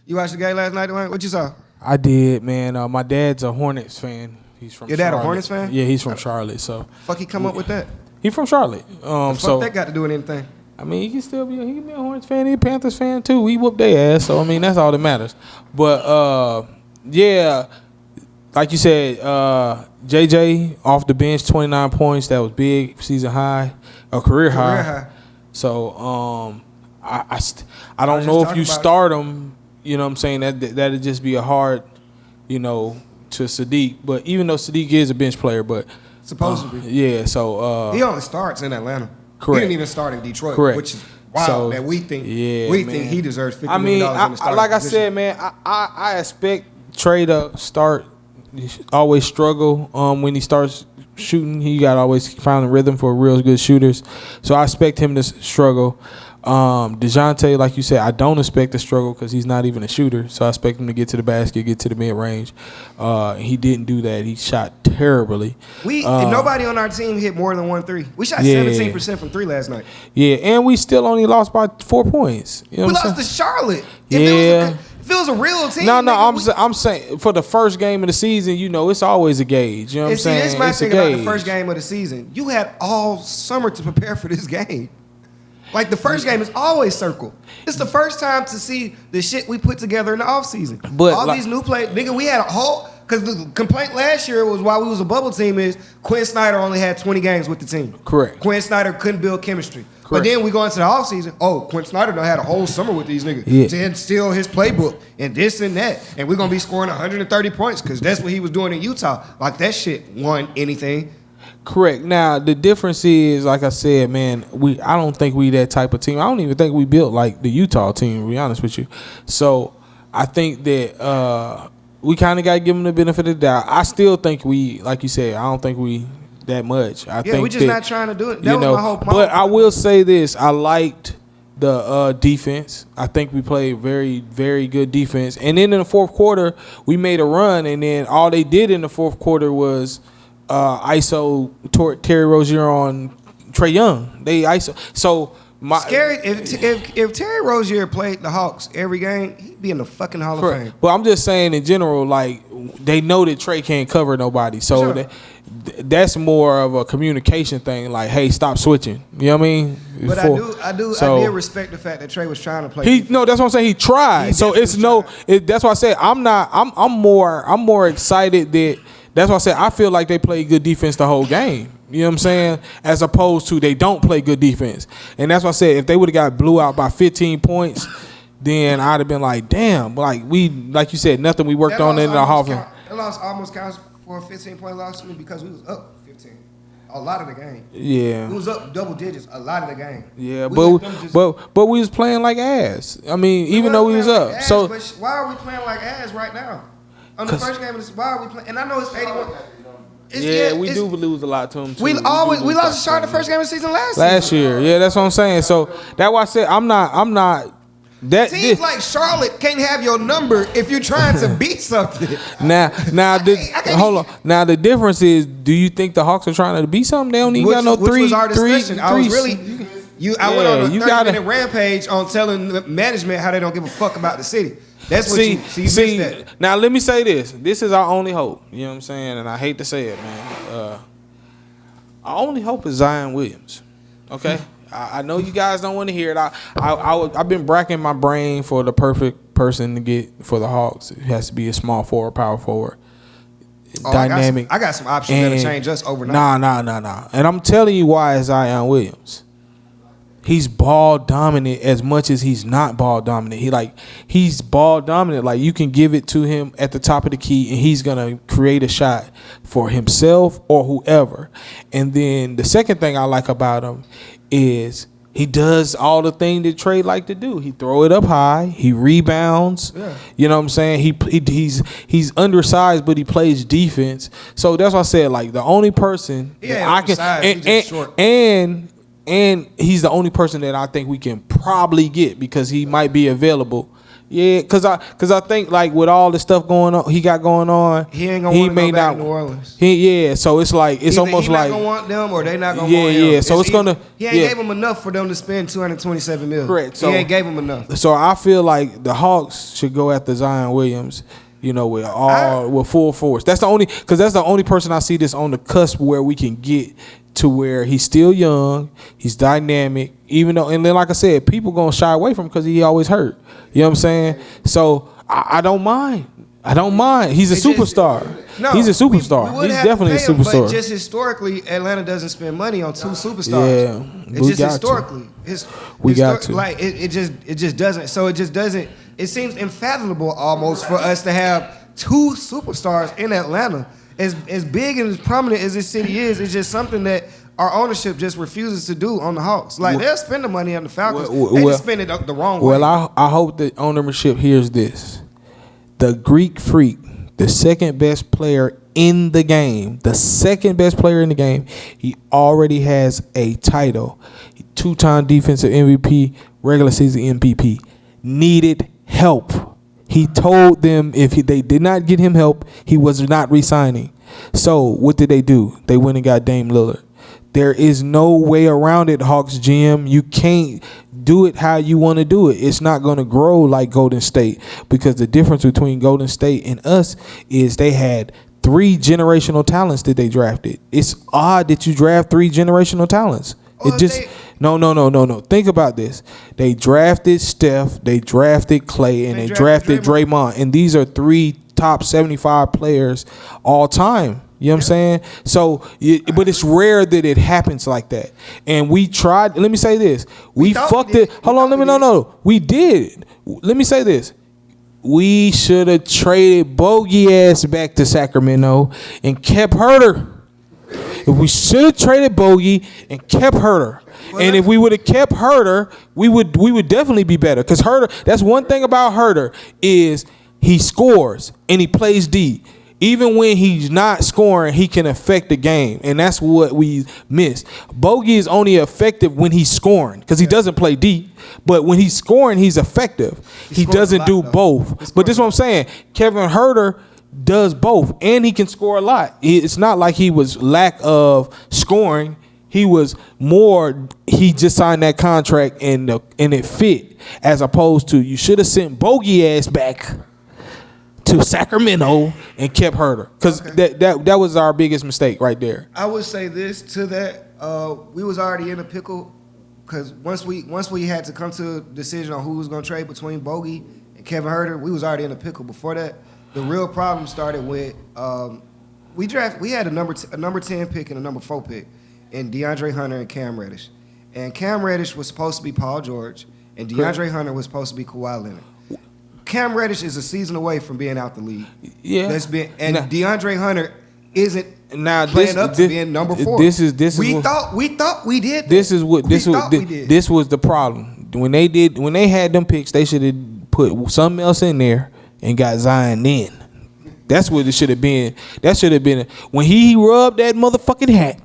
You watched the game last night, Dwayne? What you saw? I did, man. My dad's a Hornets fan. He's from Your Charlotte. dad a Hornets fan? Yeah, he's from Charlotte. So fuck he come up with that? He from Charlotte. Fuck that got to do with anything? I mean, he can be a Hornets fan. He a Panthers fan too. We whooped their ass. So I mean, that's all that matters. But yeah, like you said, JJ off the bench, 29 points. That was big, season high, a career high. So I don't know if you start him. You know what I'm saying? That'd just be a hard, to Sadiq. But even though Sadiq is a bench player, but supposedly, yeah. So he only starts in Atlanta. Correct. He didn't even start in Detroit. Correct. Which is wild. So, man. We think man. he deserves $50 I mean, million in the starting like position. I said, man, I expect Trey to start. He always struggle when he starts shooting. He got always found a rhythm for real good shooters. So I expect him to struggle. DeJounte, like you said, I don't expect to struggle because he's not even a shooter. So I expect him to get to the basket, get to the mid range. He didn't do that. He shot terribly. Nobody on our team hit more than 1 3. We shot 17% from 3 last night. Yeah, and we still only lost by 4 points. You know we what lost to Charlotte. Yeah. If it was a real team. I'm saying for the first game of the season, it's always a gauge. You know what I'm saying? It's my thing about the first game of the season. You had all summer to prepare for this game. Like, the first game is always circle. It's the first time to see the shit we put together in the offseason. But all these new players, nigga, we had a whole, because the complaint last year was while we was a bubble team is Quinn Snyder only had 20 games with the team. Correct. Quinn Snyder couldn't build chemistry. Correct. But then we go into the offseason, Quinn Snyder done had a whole summer with these niggas. Yeah. To instill his playbook and this and that. And we're going to be scoring 130 points because that's what he was doing in Utah. Like, that shit won anything. Correct. Now the difference is, like I said, man, I don't think we that type of team. I don't even think we built like the Utah team, to be honest with you. So I think that we kind of got to give them the benefit of the doubt. I still think we, like you said, I don't think we that much. I think we're just not trying to do it. That was my whole But I will say this: I liked the defense. I think we played very, very good defense. And then in the fourth quarter, we made a run, and then all they did in the fourth quarter was ISO Terry Rozier on Trae Young. They ISO. So scary. If Terry Rozier played the Hawks every game, he'd be in the fucking Hall of Fame. But I'm just saying in general, like, they know that Trae can't cover nobody. So Sure. that's more of a communication thing. Like, hey, stop switching. You know what I mean? But I did respect the fact that Trae was trying to play. No, that's what I'm saying. He tried. So it's that's why I said I'm more excited that. That's why I said I feel like they played good defense the whole game. You know what I'm saying? As opposed to they don't play good defense. And that's why I said if they would have got blew out by 15 points, then I'd have been like, damn. Like you said, nothing we worked on in the Hall of Fame. That loss almost counts for a 15-point loss to me because we was up 15 a lot of the game. Yeah. We was up double digits a lot of the game. Yeah, but we was playing like ass. I mean, even though we was up. Ass, so but why are we playing like ass right now? On the first game of this, why are we playing? And I know it's 81. We do lose a lot to them too. We lost to Charlotte the first game of the season last year. Yeah, that's what I'm saying. So that's why I said I'm not. Teams like Charlotte can't have your number if you're trying to beat something. Hold on. Now the difference is, do you think the Hawks are trying to beat something? They don't even got no which three. Was our discussion. I was really. I went on a 30-minute rampage on telling the management how they don't give a fuck about the city. That's what you missed that. Now let me say this. This is our only hope. You know what I'm saying? And I hate to say it, man. Our only hope is Zion Williams. Okay? I know you guys don't want to hear it. I've been bracking my brain for the perfect person to get for the Hawks. It has to be a small forward, power forward. Dynamic. I got some options that'll change us overnight. Nah. And I'm telling you why it's Zion Williams. he's ball dominant as much as he's not ball dominant. He's ball dominant. Like, you can give it to him at the top of the key and he's gonna create a shot for himself or whoever. And then the second thing I like about him is he does all the things that Trey like to do. He throw it up high. He rebounds. Yeah. You know what I'm saying? He's undersized, but he plays defense. So that's why I said, like, the only person that I can and he's the only person that I think we can probably get because he might be available. Yeah, because I think, like, with all the stuff he got going on, he ain't gonna want to go back to New Orleans. So it's like it's almost like he not gonna want them or they not gonna want him. Yeah. So it's gonna he ain't gave him enough for them to spend $227 million. Correct. So he ain't gave him enough. So I feel like the Hawks should go after Zion Williams. You know, with full force. That's the only person I see that's on the cusp where we can get to where he's still young, he's dynamic, even though, and then like I said, people gonna shy away from him because he always hurt. You know what I'm saying? So I don't mind. He's a superstar. He's a superstar. He's definitely a superstar. But just historically, Atlanta doesn't spend money on two superstars. Yeah, it's just historically. We got to. Like it just doesn't. So it just doesn't. It seems unfathomable almost for us to have two superstars in Atlanta. As big and as prominent as this city is, it's just something that our ownership just refuses to do on the Hawks. Like, they'll spend the money on the Falcons. They just spend it the wrong way. Well, I hope the ownership hears this. The Greek Freak, the second best player in the game, he already has a title. 2-time defensive MVP, regular season MVP. Needed help. He told them if they did not get him help, he was not re-signing. So what did they do? They went and got Dame Lillard. There is no way around it, Hawks GM. You can't do it how you want to do it. It's not going to grow like Golden State, because the difference between Golden State and us is they had 3 generational talents that they drafted. It's odd that you draft 3 generational talents. No. Think about this. They drafted Steph, they drafted Clay, and they drafted Draymond. And these are 3 top 75 players all time. You know what I'm saying? So, but it's rare that it happens like that. And we tried. Let me say this. We fucked it. Hold on. No. We did. Let me say this. We should have traded Bogey ass back to Sacramento and kept Herter. If we should have traded Bogey and kept Herter. And if we would have kept Herter, we would definitely be better. Because Herter, that's one thing about Herter, is he scores and he plays D. Even when he's not scoring, he can affect the game. And that's what we miss. Bogey is only effective when he's scoring, because he doesn't play D. But when he's scoring, he's effective. He doesn't do both. But this is what I'm saying. Kevin Herter does both, and he can score a lot. It's not like he was lack of scoring. He was more, he just signed that contract and it fit, as opposed to you should have sent Bogey ass back to Sacramento and kept Herter, because that was our biggest mistake right there. I would say this to that: we was already in a pickle, because once we had to come to a decision on who was going to trade between Bogey and Kevin Herter, we was already in a pickle. Before that, the real problem started with we had a number 10 pick and a number 4 pick in DeAndre Hunter and Cam Reddish, and Cam Reddish was supposed to be Paul George, and DeAndre Hunter was supposed to be Kawhi Leonard. Cam Reddish is a season away from being out the league. Yeah, DeAndre Hunter isn't playing up to being number 4. We thought we did. This was the problem. When they had them picks, they should have put something else in there and got Zion in. That's what it should have been. That should have been when he rubbed that motherfucking hat.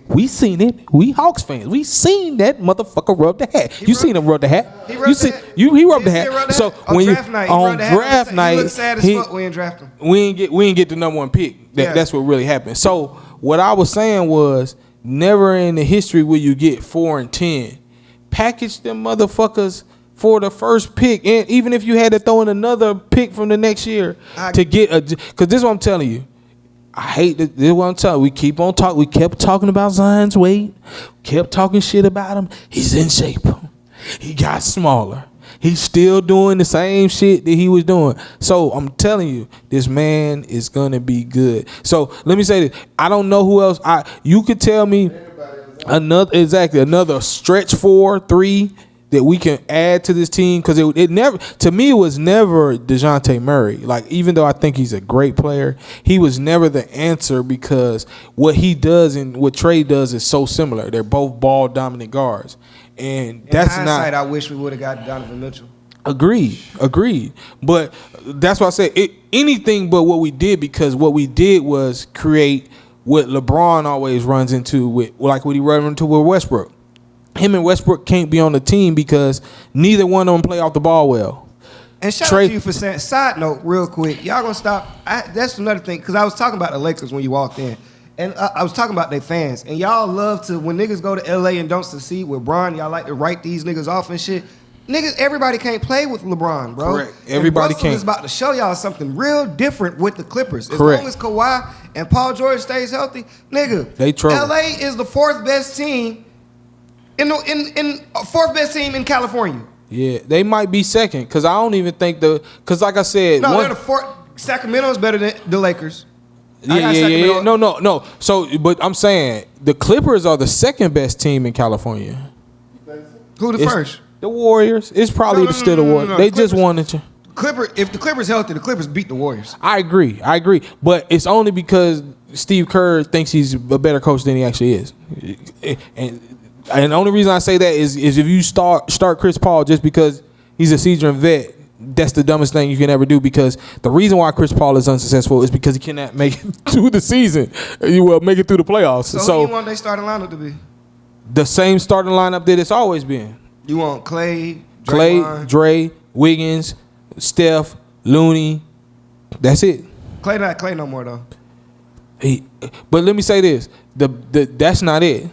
We seen it. We Hawks fans. We seen that motherfucker rub the hat. You seen him rub the hat. He rubbed the hat. So when you on draft night, he looked sad as fuck. We didn't draft him. We didn't get the number 1 pick. That's what really happened. So what I was saying was, never in the history will you get 4 and 10. Package them motherfuckers for the first pick, and even if you had to throw in another pick from the next year to get a, because this is what I'm telling you. I hate that. This is what I'm telling you. We keep on talking. We kept talking about Zion's weight. Kept talking shit about him. He's in shape. He got smaller. He's still doing the same shit that he was doing. So I'm telling you, this man is gonna be good. So let me say this. I don't know who else. You could tell me. Another stretch 4-3 that we can add to this team, because it never, to me, it was never DeJounte Murray. Like, even though I think he's a great player, he was never the answer, because what he does and what Trey does is so similar. They're both ball dominant guards, and that's in not. hindsight, I wish we would have got Donovan Mitchell. Agreed. But that's why I said anything but what we did, because what we did was create what LeBron always runs into with, like what he run into with Westbrook. Him and Westbrook can't be on the team because neither one of them play off the ball well. And shout out to you for saying. Side note, real quick, y'all gonna stop. That's another thing, because I was talking about the Lakers when you walked in, and I was talking about their fans, and y'all love to, when niggas go to LA and don't succeed with Bron, y'all like to write these niggas off and shit. Niggas, everybody can't play with LeBron, bro. Correct. Everybody Russell can't. is about to show y'all something real different with the Clippers. As Correct. long as Kawhi and Paul George stays healthy, nigga, They trouble. LA is the fourth best team in fourth best team in California. Yeah, they might be second, because I don't even think because like I said, No, they're the fourth. Sacramento's better than the Lakers. I got yeah. Sacramento. No. So, but I'm saying the Clippers are the second best team in California. Who the It's first? The Warriors. It's probably No, still the Warriors. no. They The just Clippers. won it. If the Clippers healthy, the Clippers beat the Warriors. I agree, but it's only because Steve Kerr thinks he's a better coach than he actually is, and the only reason I say that is if you start Chris Paul just because he's a seasoned vet, that's the dumbest thing you can ever do, because the reason why Chris Paul is unsuccessful is because he cannot make it through the season. You will make it through the playoffs. So who you want their starting lineup to be? The same starting lineup that it's always been: You want Clay, Dre, Wiggins, Steph, Looney. That's it. Clay not Clay no more though. But let me say this: that's not it.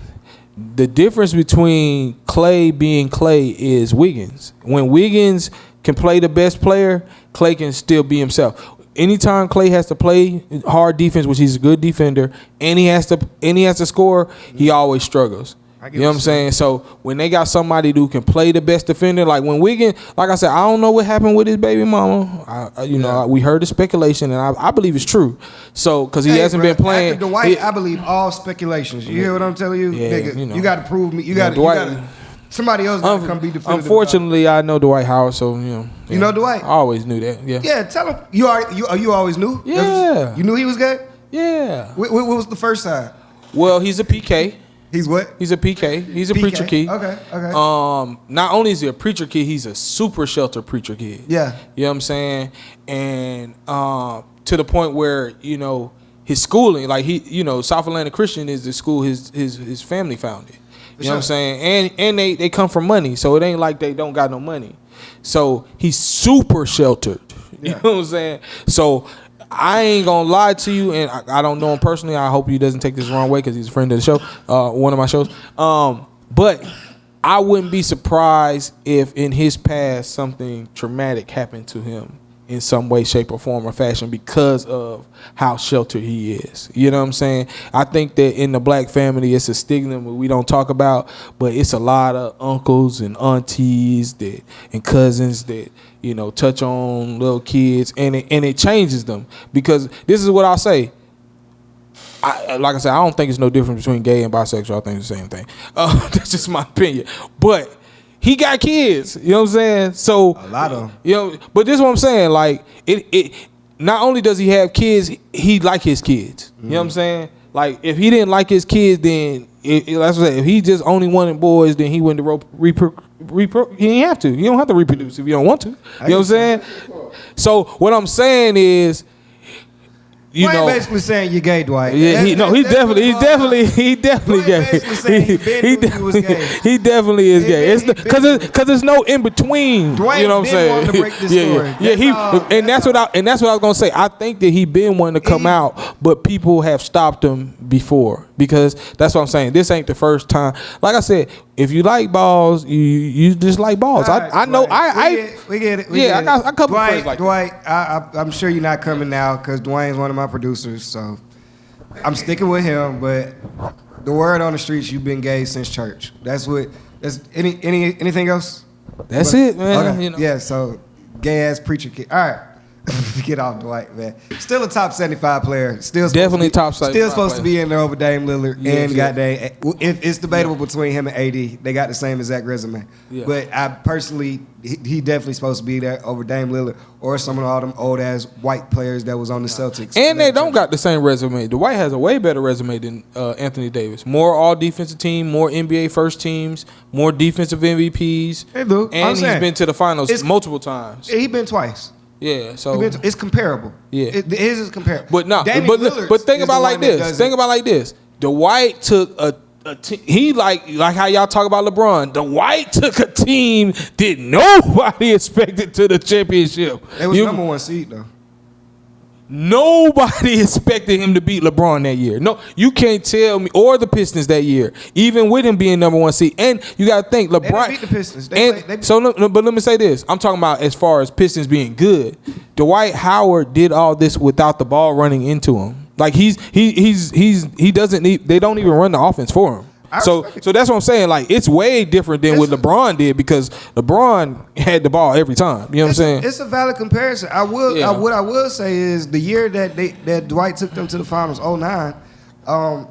The difference between Clay being Clay is Wiggins. When Wiggins can play the best player, Clay can still be himself. Anytime Clay has to play hard defense, which he's a good defender, and he has to score, he always struggles. You know what I'm saying? So when they got somebody who can play the best defender, like when Wiggins, like I said, I don't know what happened with his baby mama. We heard the speculation, and I believe it's true. So because he hasn't been playing. After Dwight, I believe all speculations. You hear what I'm telling you, Yeah, nigga? You got to prove me. You got Dwight. to. Somebody else got to come be definitive. Unfortunately, I know Dwight Howard, so You know Dwight? I always knew that. Yeah. Yeah, tell him. You always knew. Yeah. You knew he was gay. Yeah. What was the first side? Well, he's a PK. He's what? He's a PK. He's a preacher kid. Okay. Not only is he a preacher kid, he's a super shelter preacher kid. Yeah. You know what I'm saying? And to the point where, his schooling, like South Atlanta Christian is the school his family founded. You know what I'm saying? And they come from money, so it ain't like they don't got no money. So he's super sheltered. You know what I'm saying? So I ain't gonna lie to you, and I don't know him personally. I hope he doesn't take this the wrong way, because he's a friend of the show, one of my shows. But I wouldn't be surprised if in his past something traumatic happened to him in some way, shape, or form or fashion because of how sheltered he is. You know what I'm saying? I think that in the black family, it's a stigma we don't talk about, but it's a lot of uncles and aunties and cousins that touch on little kids, and it changes them, because this is what I'll say. Like I said, I don't think it's no difference between gay and bisexual. I think it's the same thing. That's just my opinion. But he got kids. You know what I'm saying? So A lot of them. But this is what I'm saying. Like it. Not only does he have kids, he like his kids. You know what I'm saying? Like if he didn't like his kids, then that's what I'm saying. If he just only wanted boys, then he wouldn't he didn't have to. You don't have to reproduce if you don't want to. You know what I'm saying? So what I'm saying is, Dwight basically saying you're gay, Dwight. Yeah, he's definitely gay. Basically saying He definitely is gay. It's because there's no in between. Dwight you know what I'm saying? wanting to break this story. That's what I was gonna say. I think that he been wanting to come out, but people have stopped him before, because that's what I'm saying. This ain't the first time. Like I said, if you like balls, you just like balls. Right, I know. We get it. I got a couple friends like that. Dwight, I'm sure you're not coming now because Dwayne's one of my producers, so I'm sticking with him. But the word on the streets, you've been gay since church. That's anything else? That's it, man. Okay. Yeah. So gay ass preacher kid. All right. Get off Dwight, man. Still a top 75 player. Still Definitely top 75 Still supposed player. to be in there over Dame Lillard. Yeah, and yeah. goddamn, if it's debatable between him and AD. They got the same exact resume. Yeah. But I personally, he definitely supposed to be there over Dame Lillard or some of all them old ass white players that was on the Celtics. And they don't got the same resume. Dwight has a way better resume than Anthony Davis. More all defensive team, more NBA first teams, more defensive MVPs. They do. And he's been to the finals multiple times. He been twice. Yeah, so It's comparable. Yeah. His is comparable. but no, Damian but Lillard's but think is about the like one that this. does Think it. about like this. Dwight took he like how y'all talk about LeBron. Dwight took a team that nobody expected to the championship. They was number one seed though. Nobody expected him to beat LeBron that year. No, you can't tell me, or the Pistons that year, even with him being number one seed. And you got to think, LeBron. They didn't beat the Pistons. But let me say this. I'm talking about as far as Pistons being good. Dwight Howard did all this without the ball running into him. Like he doesn't need. They don't even run the offense for him. So that's what I'm saying. Like it's way different than what LeBron did because LeBron had the ball every time. You know what I'm saying? It's a valid comparison. What I will say is the year that Dwight took them to the finals, 2009,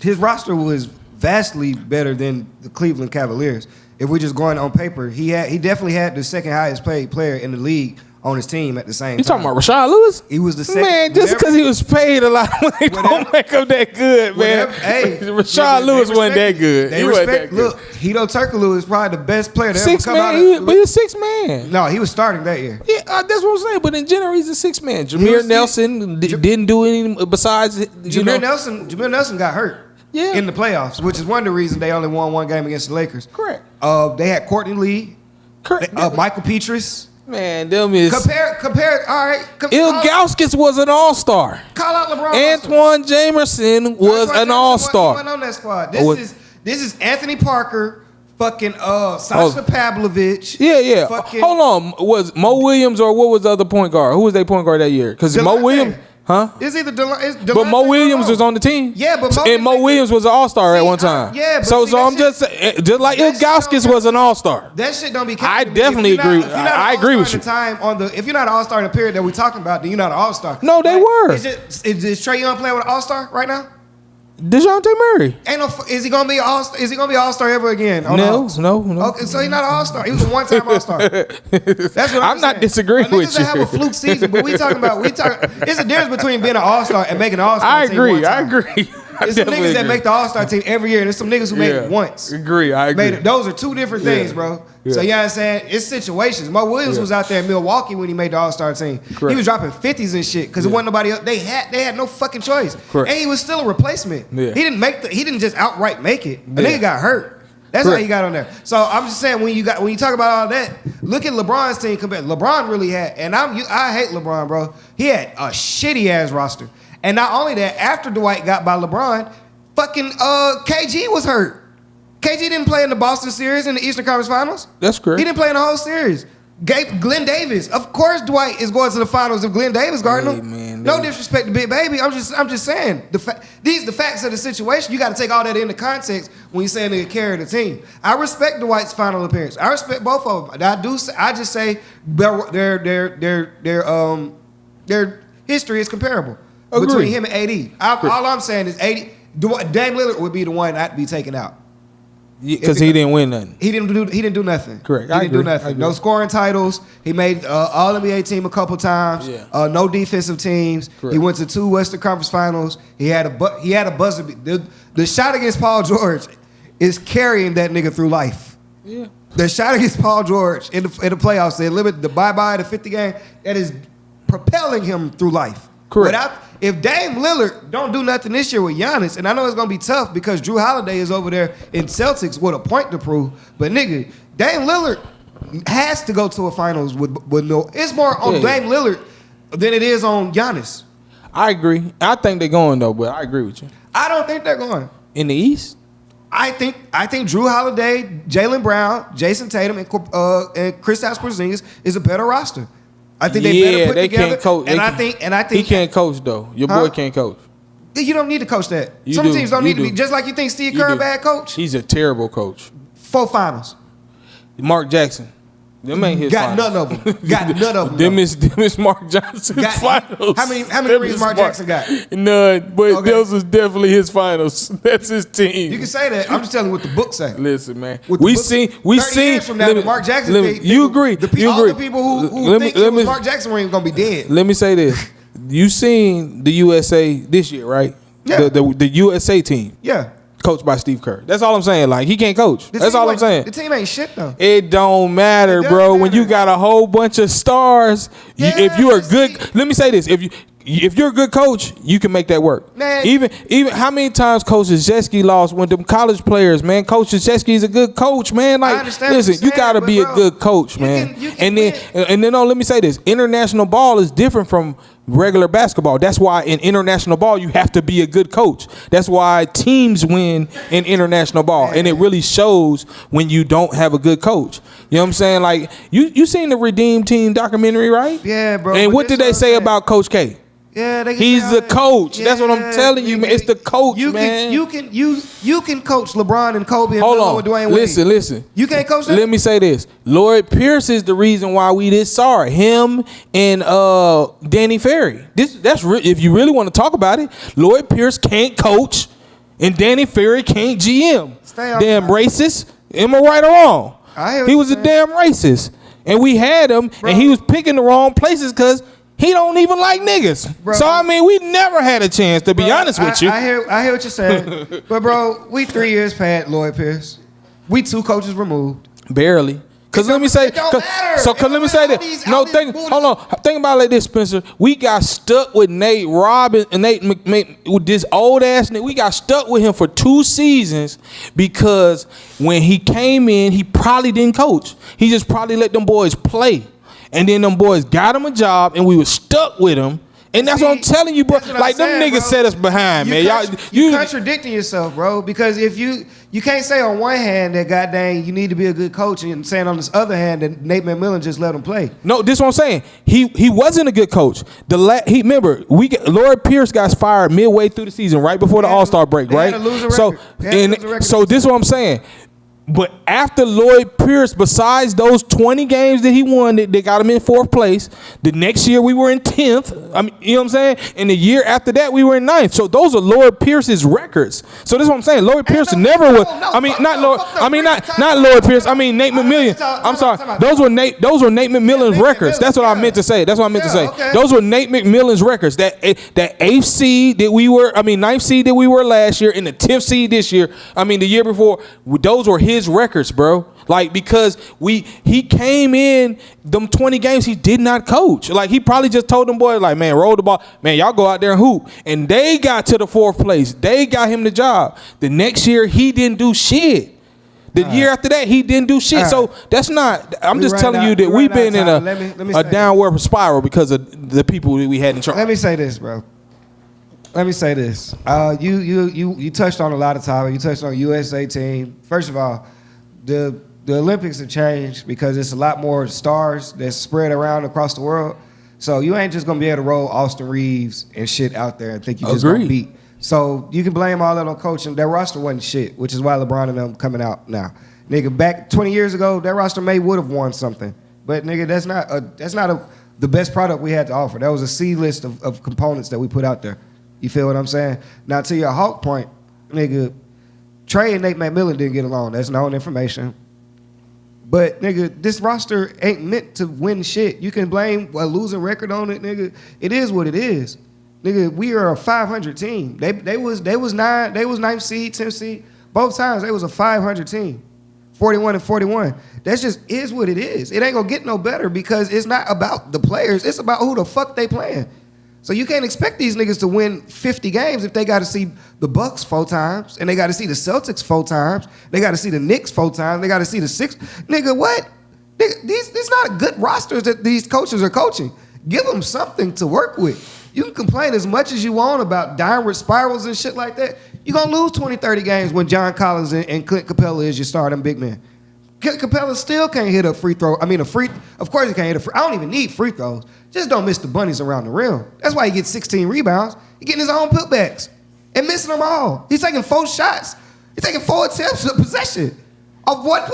his roster was vastly better than the Cleveland Cavaliers. If we're just going on paper, he definitely had the second highest paid player in the league on his team at the same You time. talking about Rashad Lewis? He was the second. Man, just because he was paid a lot of money don't make him that good, man. Rashad Lewis wasn't that good. He wasn't that good. Look, Hito Turkoglu is probably the best player to ever Six come out man, of. but he's 6 man. No, he was starting that year. Yeah, that's what I'm saying. But in general, he's a 6 man. Jameer Nelson didn't do any besides. Jameer Nelson got hurt. Yeah. In the playoffs, which is one of the reasons they only won one game against the Lakers. Correct. They had Courtney Lee, Michael Petrus. Man, them is compare. All right, Ilgauskas was an all-star. Call out LeBron. Antoine Jamerson was an all-star. He wasn't on that squad. This is Anthony Parker, fucking Sasha Pavlovich. Yeah. Hold on, was Mo Williams or what was the other point guard? Who was their point guard that year? Because Mo Williams. Huh? It's either Delonte. But Mo Williams was on the team. Yeah, but Mo Williams was an all-star at one time. But so I'm just saying, just like Ilgauskas was an all-star. That shit don't be I counted. definitely agree. I agree with you. If you're not an all-star in the period that we're talking about, then you're not an all-star. No, they were. Is Trae Young playing with an all-star right now? DeJounte Murray. Is he gonna be an all-star ever again? No. Okay, so he's not an all-star. He was a one-time all-star. That's what I'm not saying. disagreeing with you. Niggas that have a fluke season, but it's a difference between being an all-star and making an all-star team. I agree. There's some niggas that make the all-star team every year, and there's some niggas who make it once. I agree. Those are two different things, bro. Yeah. So you know what I'm saying? It's situations. Mo Williams was out there in Milwaukee when he made the all-star team. Correct. He was dropping 50s and shit because it wasn't nobody else. They had no fucking choice. Correct. And he was still a replacement. Yeah. He didn't just outright make it. The nigga got hurt. That's how he got on there. So I'm just saying when you talk about all that, look at LeBron's team compared. LeBron really had, and I hate LeBron, bro. He had a shitty ass roster. And not only that, after Dwight got by LeBron, fucking KG was hurt. KG didn't play in the Boston series in the Eastern Conference Finals. That's correct. He didn't play in the whole series. Glenn Davis. Of course Dwight is going to the finals if Glenn Davis guarding him. Man, no disrespect to Big Baby. I'm just saying. These the facts of the situation. You got to take all that into context when you're saying they carry the team. I respect Dwight's final appearance. I respect both of them. I just say their history is comparable between him and AD. All I'm saying is Dame Lillard would be the one not to be taken out. Because he didn't win nothing. He didn't do nothing. Correct. He didn't do nothing. No scoring titles. He made All NBA team a couple times. Yeah. No defensive teams. Correct. He went to 2 Western Conference Finals. He had a buzzer. The shot against Paul George is carrying that nigga through life. Yeah. The shot against Paul George in the playoffs, they limit the bye to 50 game. That is propelling him through life. Correct. If Dame Lillard don't do nothing this year with Giannis, and I know it's gonna be tough because Drew Holiday is over there in Celtics with a point to prove, but nigga, Dame Lillard has to go to a finals with no. It's more on Dame Lillard than it is on Giannis. I agree. I think they're going though, but I agree with you. I don't think they're going in the East. I think Drew Holiday, Jaylen Brown, Jason Tatum, and Kristaps Porzingis is a better roster. I think they better put together. Can't coach. And I think he can't coach though. Your boy can't coach. You don't need to coach that. Some teams don't need to be. Just like you think Steve Kerr a bad coach. He's a terrible coach. 4 finals. Mark Jackson. Them ain't his Got finals. none of them. Got none of them. Them is Mark Johnson's finals. How many Them rings is Mark Jackson got? None, but Okay. those was definitely his finals. That's his team. You can say that. I'm just telling you what the book say. Listen, man. What the We book- seen 30 years from now, let me- the Mark Jackson let me- thing, you agree. You all agree. the people who Let think me- it let was me- Mark Jackson ring gonna be dead. Let me say this. You seen the USA this year, right? Yeah. The USA team. Yeah. Coached by Steve Kerr. That's all I'm saying. Like, he can't coach. The That's team all I'm ain't- saying. The team ain't shit though. It don't matter, It doesn't bro. When you matter. got a whole bunch of stars, if you're a good, let me say this: if you're a good coach, you can make that work. Man. Even how many times Coach Krzyzewski lost when them college players, man? Coach Krzyzewski is a good coach, man. Like, understand what listen, you're you saying, gotta but be bro, a good coach, you man. can and win. then let me say this: international ball is different from regular basketball. That's why in international ball you have to be a good coach. That's why teams win in international ball, and it really shows when you don't have a good coach. You know what I'm saying? Like, you seen the Redeem Team documentary, right? Yeah, bro, And but what this did they what I'm say saying. about Coach K? Yeah, they can He's say all the that. coach. That's what I'm telling you, man. It's the coach, you man. You can coach LeBron and Kobe and Hold Melo on. and Dwayne Wade. Listen. You can't coach them? Let me say this. Lloyd Pierce is the reason why we this sorry. Him and Danny Ferry. If you really want to talk about it, Lloyd Pierce can't coach and Danny Ferry can't GM. Stay on Damn that. racist. Am I right or wrong? I hear what He you're was a saying. damn racist. And we had him Bro. and he was picking the wrong places because he don't even like niggas. Bro. So I mean, we never had a chance, to be honest with you. I hear what you're saying. But bro, we 3 years past Lloyd Pierce. We 2 coaches removed. Barely. Cause let me say, it don't matter. so It cause don't let me matter. say All this. these- No, all these hold on. Think about it like this, Spencer. We got stuck with Nate Robin and with this old ass nigga. We got stuck with him for 2 seasons because when he came in, he probably didn't coach. He just probably let them boys play, and then them boys got him a job, and we were stuck with him. And that's what I'm telling you, bro. That's what I'm Like, them saying, niggas bro. set us behind, man. You contradicting yourself, bro. Because if you can't say on one hand that goddamn you need to be a good coach, and saying on this other hand that Nate McMillan just let him play. No, this is what I'm saying. He wasn't a good coach. Remember, Lloyd Pierce got fired midway through the season, right before the They had All-Star break, they right? had a losing So record. They had a losing record. so this is what I'm saying. But after Lloyd Pierce, besides those 20 games that he won, they got him in 4th place. The next year we were in 10th. I mean, you know what I'm saying? And the year after that we were in 9th. So those are Lloyd Pierce's records. So this is what I'm saying. Lloyd Pierce never was. I mean, not Lloyd. I mean, not Lloyd Pierce. I mean Nate McMillan. I'm sorry. Those were Nate Millen's Nate records. That's what I meant to say. That's what I meant to say. okay. Those were Nate McMillan's records. That 8th seed that we were. I mean 9th seed that we were last year, and the 10th seed this year. I mean the year before. Those were his records, bro. Like, because he came in them 20 games, he did not coach. Like, he probably just told them boys, like, man, roll the ball. Man, y'all go out there and hoop. And they got to the 4th place. They got him the job. The next year, he didn't do shit. The year after that, he didn't do shit. So that's not. I'm We just ran telling you out- that we we've ran been out in of time. Let me a say downward spiral because of the people that we had in charge. Let me say this, bro. Let me say this. You touched on a lot of topics. You touched on USA team. First of all, the Olympics have changed because it's a lot more stars that's spread around across the world. So you ain't just gonna be able to roll Austin Reeves and shit out there and think you just gonna Agreed. beat. So you can blame all that on coaching. That roster wasn't shit, which is why LeBron and them coming out now. Nigga, back 20 years ago, that roster would have won something. But nigga, that's not the best product we had to offer. That was a C list of components that we put out there. You feel what I'm saying? Now to your Hawk point, nigga, Trey and Nate McMillan didn't get along. That's known information. But nigga, this roster ain't meant to win shit. You can blame a losing record on it, nigga. It is what it is. Nigga, we are a 500 team. They was 9th seed, 10th seed. Both times they was a 500 team. 41 and 41. That's just is what it is. It ain't gonna get no better because it's not about the players. It's about who the fuck they playing. So you can't expect these niggas to win 50 games if they got to see the Bucks 4 times and they got to see the Celtics 4 times. They got to see the Knicks 4 times. They got to see the Six. Nigga, what? Nigga, these not good rosters that these coaches are coaching. Give them something to work with. You can complain as much as you want about downward spirals and shit like that. You're going to lose 20, 30 games when John Collins and Clint Capella is your starting big man. Clint Capella still can't hit a free throw. Of course he can't hit a free. I don't even need free throws. Just don't miss the bunnies around the rim. That's why he gets 16 rebounds. He getting his own putbacks and missing them all. He's taking 4 shots. He's taking 4 attempts of possession. Of what?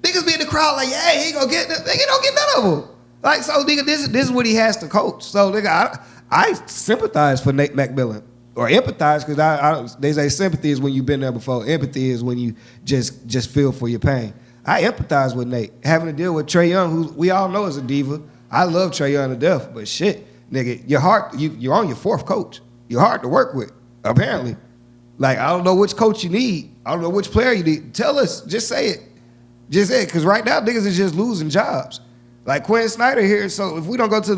Niggas be in the crowd like, hey, he gonna get this. Nigga don't get none of them. Like, so nigga, this is what he has to coach. So nigga, I sympathize for Nate McMillan. Or empathize, because they say sympathy is when you've been there before. Empathy is when you just feel for your pain. I empathize with Nate. Having to deal with Trae Young, who we all know is a diva. I love Trae Young to death, but shit, nigga, you're on your fourth coach. You're hard to work with, apparently. Like, I don't know which coach you need. I don't know which player you need. Tell us. Just say it. Just say it, because right now niggas is just losing jobs. Like Quinn Snyder here. So if we don't go to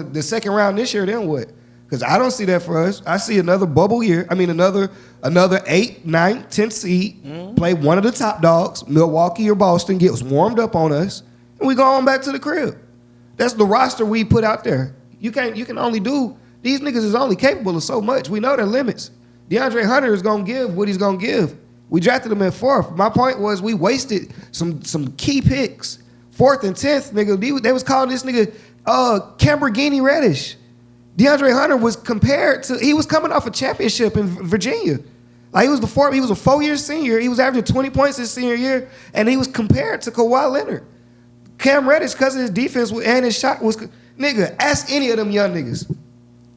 the second round this year, then what? Because I don't see that for us. I see another bubble year. I mean, another 8, 9, 10 seed, play one of the top dogs, Milwaukee or Boston, gets warmed up on us, and we go on back to the crib. That's the roster we put out there. You can only do, these niggas is only capable of so much. We know their limits. DeAndre Hunter is going to give what he's going to give. We drafted him at 4th. My point was we wasted some key picks. 4th and 10th, nigga, they was calling this nigga Lamborghini Reddish. DeAndre Hunter was compared to, he was coming off a championship in Virginia. Like he was a 4-year senior. He was averaging 20 points his senior year, and he was compared to Kawhi Leonard. Cam Reddish, because of his defense and his shot was, nigga, ask any of them young niggas.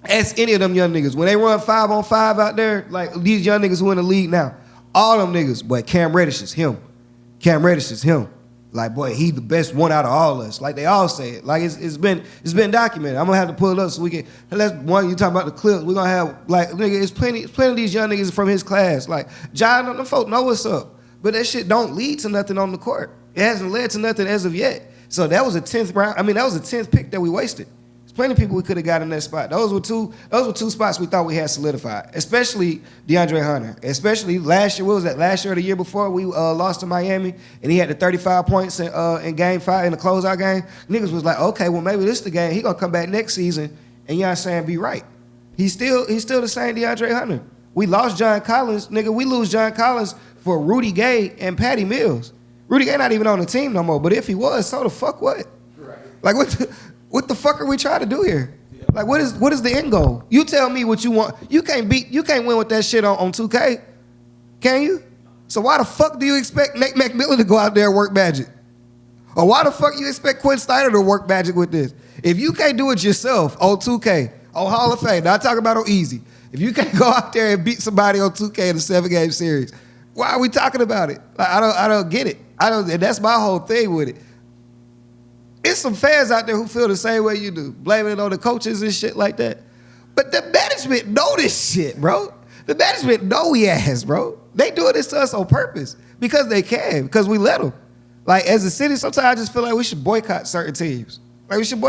Ask any of them young niggas. When they run 5-on-5 out there, like these young niggas who in the league now, all them niggas, but Cam Reddish is him. Cam Reddish is him. Like, boy, he the best one out of all of us. Like they all say it. Like it's been documented. I'm gonna have to pull it up so we can. Unless one you talking about the clips, we're gonna have like nigga. It's plenty of these young niggas from his class. Like John, them folk know what's up, but that shit don't lead to nothing on the court. It hasn't led to nothing as of yet. So that was a 10th round. I mean, that was a 10th pick that we wasted. There's plenty of people we could have got in that spot. Those were two spots we thought we had solidified. Especially DeAndre Hunter. Especially last year. What was that? Last year or the year before we lost to Miami, and he had the 35 points in Game 5 in the closeout game. Niggas was like, okay, well maybe this is the game. He gonna come back next season, and you know what I'm saying, be right. He's still the same DeAndre Hunter. We lost John Collins, nigga. We lose John Collins for Rudy Gay and Patty Mills. Rudy Gay not even on the team no more. But if he was, so the fuck what? Right. Like what the fuck are we trying to do here? Yeah. Like what is the end goal? You tell me what you want. You can't win with that shit on 2K. Can you? So why the fuck do you expect Nate McMillan to go out there and work magic? Or why the fuck you expect Quinn Snyder to work magic with this? If you can't do it yourself on 2K, on Hall of Fame, not talking about on easy. If you can't go out there and beat somebody on 2K in a 7-game series, why are we talking about it? Like, I don't get it. And that's my whole thing with it. It's some fans out there who feel the same way you do, blaming it on the coaches and shit like that. But the management know this shit, bro. The management know we ass, bro. They doing this to us on purpose because they can, because we let them. Like as a city, sometimes I just feel like we should boycott certain teams. Like we should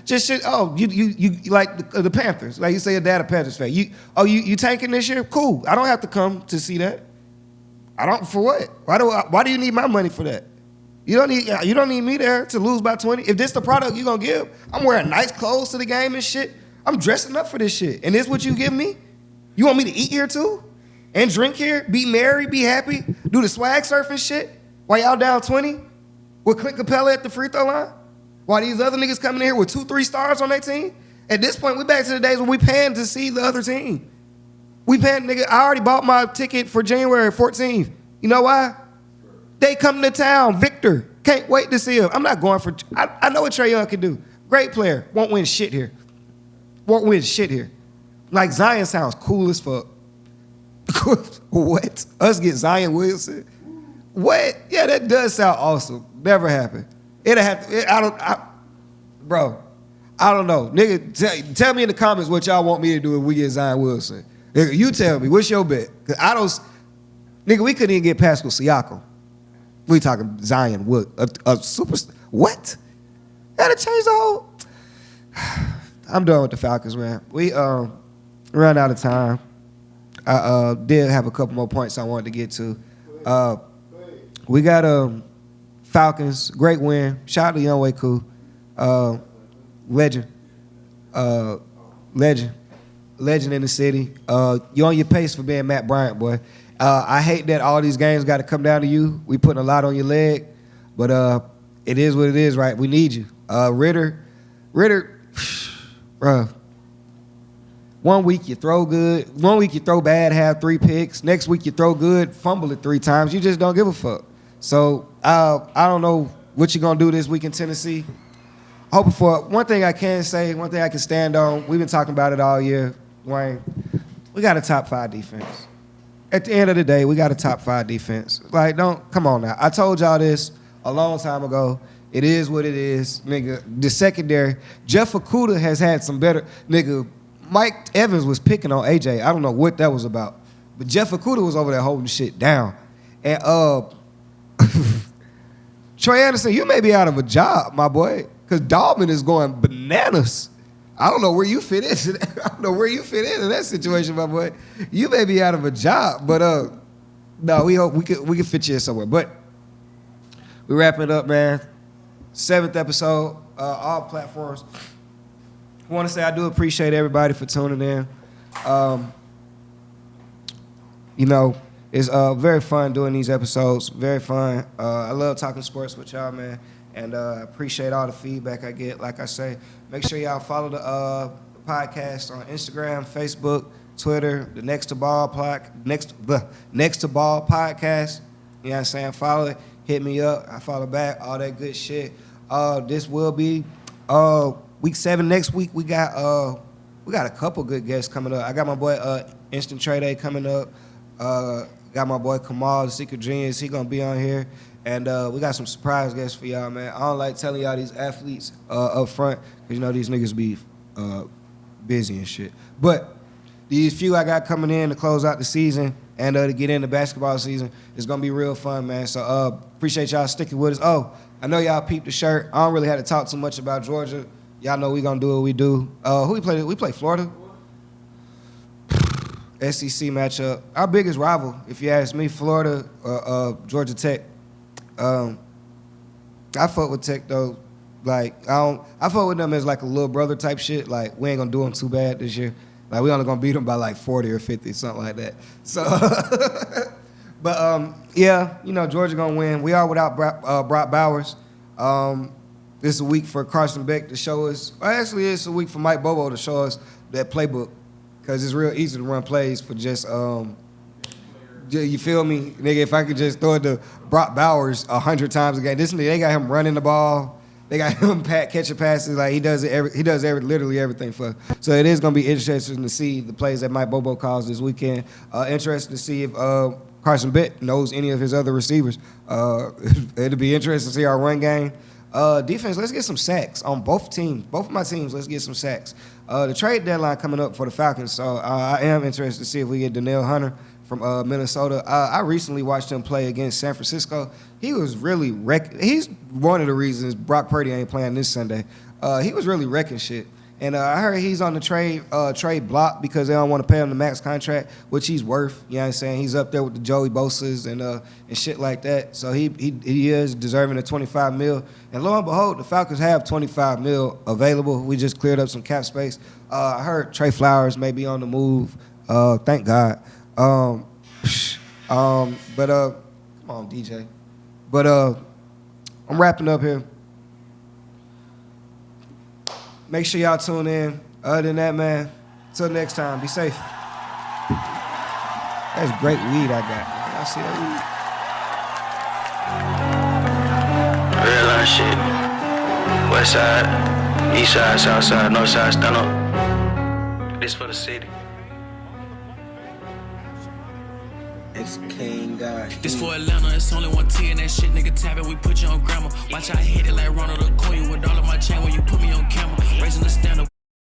you like the Panthers. Like you say your dad a Panthers fan. You tanking this year? Cool. I don't have to come to see that. I don't, for what? Why do you need my money for that? You don't need me there to lose by 20. If this the product you gonna give, I'm wearing nice clothes to the game and shit. I'm dressing up for this shit. And this what you give me? You want me to eat here too? And drink here? Be merry, be happy? Do the swag surfing shit? While y'all down 20? With Clint Capella at the free throw line? While these other niggas coming in here with 2-3 stars on their team? At this point, we back to the days when we paying to see the other team. We paying, nigga, I already bought my ticket for January 14th. You know why? They come to town. Victor. Can't wait to see him. I'm not going for, I know what Trae Young can do. Great player. Won't win shit here. Won't win shit here. Like Zion sounds cool as fuck. What? Us get Zion Williamson? What? Yeah, that does sound awesome. Never happened. It'll have to, bro, I don't know. Nigga, tell me in the comments what y'all want me to do if we get Zion Wilson. Nigga, you tell me. What's your bet? Cause nigga, we couldn't even get Pascal Siakam. We talking Zion Wood, a super. What? Gotta change the whole. I'm done with the Falcons, man. We run out of time. I did have a couple more points I wanted to get to. We got Falcons, great win. Shout out to Young Way Cool, legend in the city. You on your pace for being Matt Bryant, boy. I hate that all these games got to come down to you. We putting a lot on your leg, but it is what it is, right? We need you. Ritter, bro. 1 week you throw good. 1 week you throw bad, have 3 picks. Next week you throw good, fumble it 3 times. You just don't give a fuck. So I don't know what you're gonna do this week in Tennessee. Hoping for one thing I can say, one thing I can stand on. We've been talking about it all year, Wayne. We got a top 5 defense. At the end of the day, we got a top 5 defense. Like, come on now. I told y'all this a long time ago. It is what it is, nigga. The secondary, Jeff Okudah has had some better, nigga. Mike Evans was picking on AJ. I don't know what that was about, but Jeff Okudah was over there holding shit down. And Trey Anderson, you may be out of a job, my boy, because Dalman is going bananas. I don't know where you fit in. I don't know where you fit into that situation, my boy. You may be out of a job, but no, we hope we can fit you in somewhere. But we wrapping it up, man. 7th episode, all platforms. I want to say I do appreciate everybody for tuning in. You know, it's very fun doing these episodes. Very fun. I love talking sports with y'all, man. And I appreciate all the feedback I get. Like I say, make sure y'all follow the podcast on Instagram, Facebook, Twitter, the Next2ball Next2ball podcast. You know what I'm saying? Follow it. Hit me up. I follow back. All that good shit. This will be week 7 next week. We got a couple good guests coming up. I got my boy Instant Trade Day coming up. Got my boy Kamal, the Secret Genius. He gonna be on here. And we got some surprise guests for y'all, man. I don't like telling y'all these athletes up front because, you know, these niggas be busy and shit. But these few I got coming in to close out the season and to get into basketball season, it's going to be real fun, man. So appreciate y'all sticking with us. Oh, I know y'all peeped the shirt. I don't really have to talk too much about Georgia. Y'all know we going to do what we do. Who we play? We play Florida. SEC matchup. Our biggest rival, if you ask me, Florida or Georgia Tech. I fuck with Tech though. Like I fuck with them as like a little brother type shit. Like we ain't gonna do them too bad this year. Like we only gonna beat them by like 40 or 50, something like that. So, but yeah, you know Georgia gonna win. We are without Brock Bowers. This is a week for Carson Beck to show us. Well, actually, it's a week for Mike Bobo to show us that playbook because it's real easy to run plays for just. You feel me, nigga? If I could just throw it to Brock Bowers 100 times a game, they got him running the ball. They got him catching passes. Like he does literally everything for. So it is gonna be interesting to see the plays that Mike Bobo calls this weekend. Interesting to see if Carson Beck knows any of his other receivers. It'll be interesting to see our run game. Defense, let's get some sacks on both teams. Both of my teams, let's get some sacks. The trade deadline coming up for the Falcons, so I am interested to see if we get Danielle Hunter from Minnesota. I recently watched him play against San Francisco. He was really he's one of the reasons Brock Purdy ain't playing this Sunday. He was really wrecking shit. And I heard he's on the trade block because they don't want to pay him the max contract, which he's worth. You know what I'm saying? He's up there with the Joey Bosa's and shit like that. So he is deserving of $25 million. And lo and behold, the Falcons have $25 million available. We just cleared up some cap space. I heard Trey Flowers may be on the move. Thank God. But come on, DJ. But I'm wrapping up here. Make sure y'all tune in. Other than that, man, till next time, be safe. That's great weed I got. Y'all see that weed? Real life shit. West side, east side, south side, north side, stand up. This for the city. Ex-King guy. This for Atlanta, it's only one T in that shit, nigga tapping, we put you on grammar. Watch I hit it like Ronald Acuna.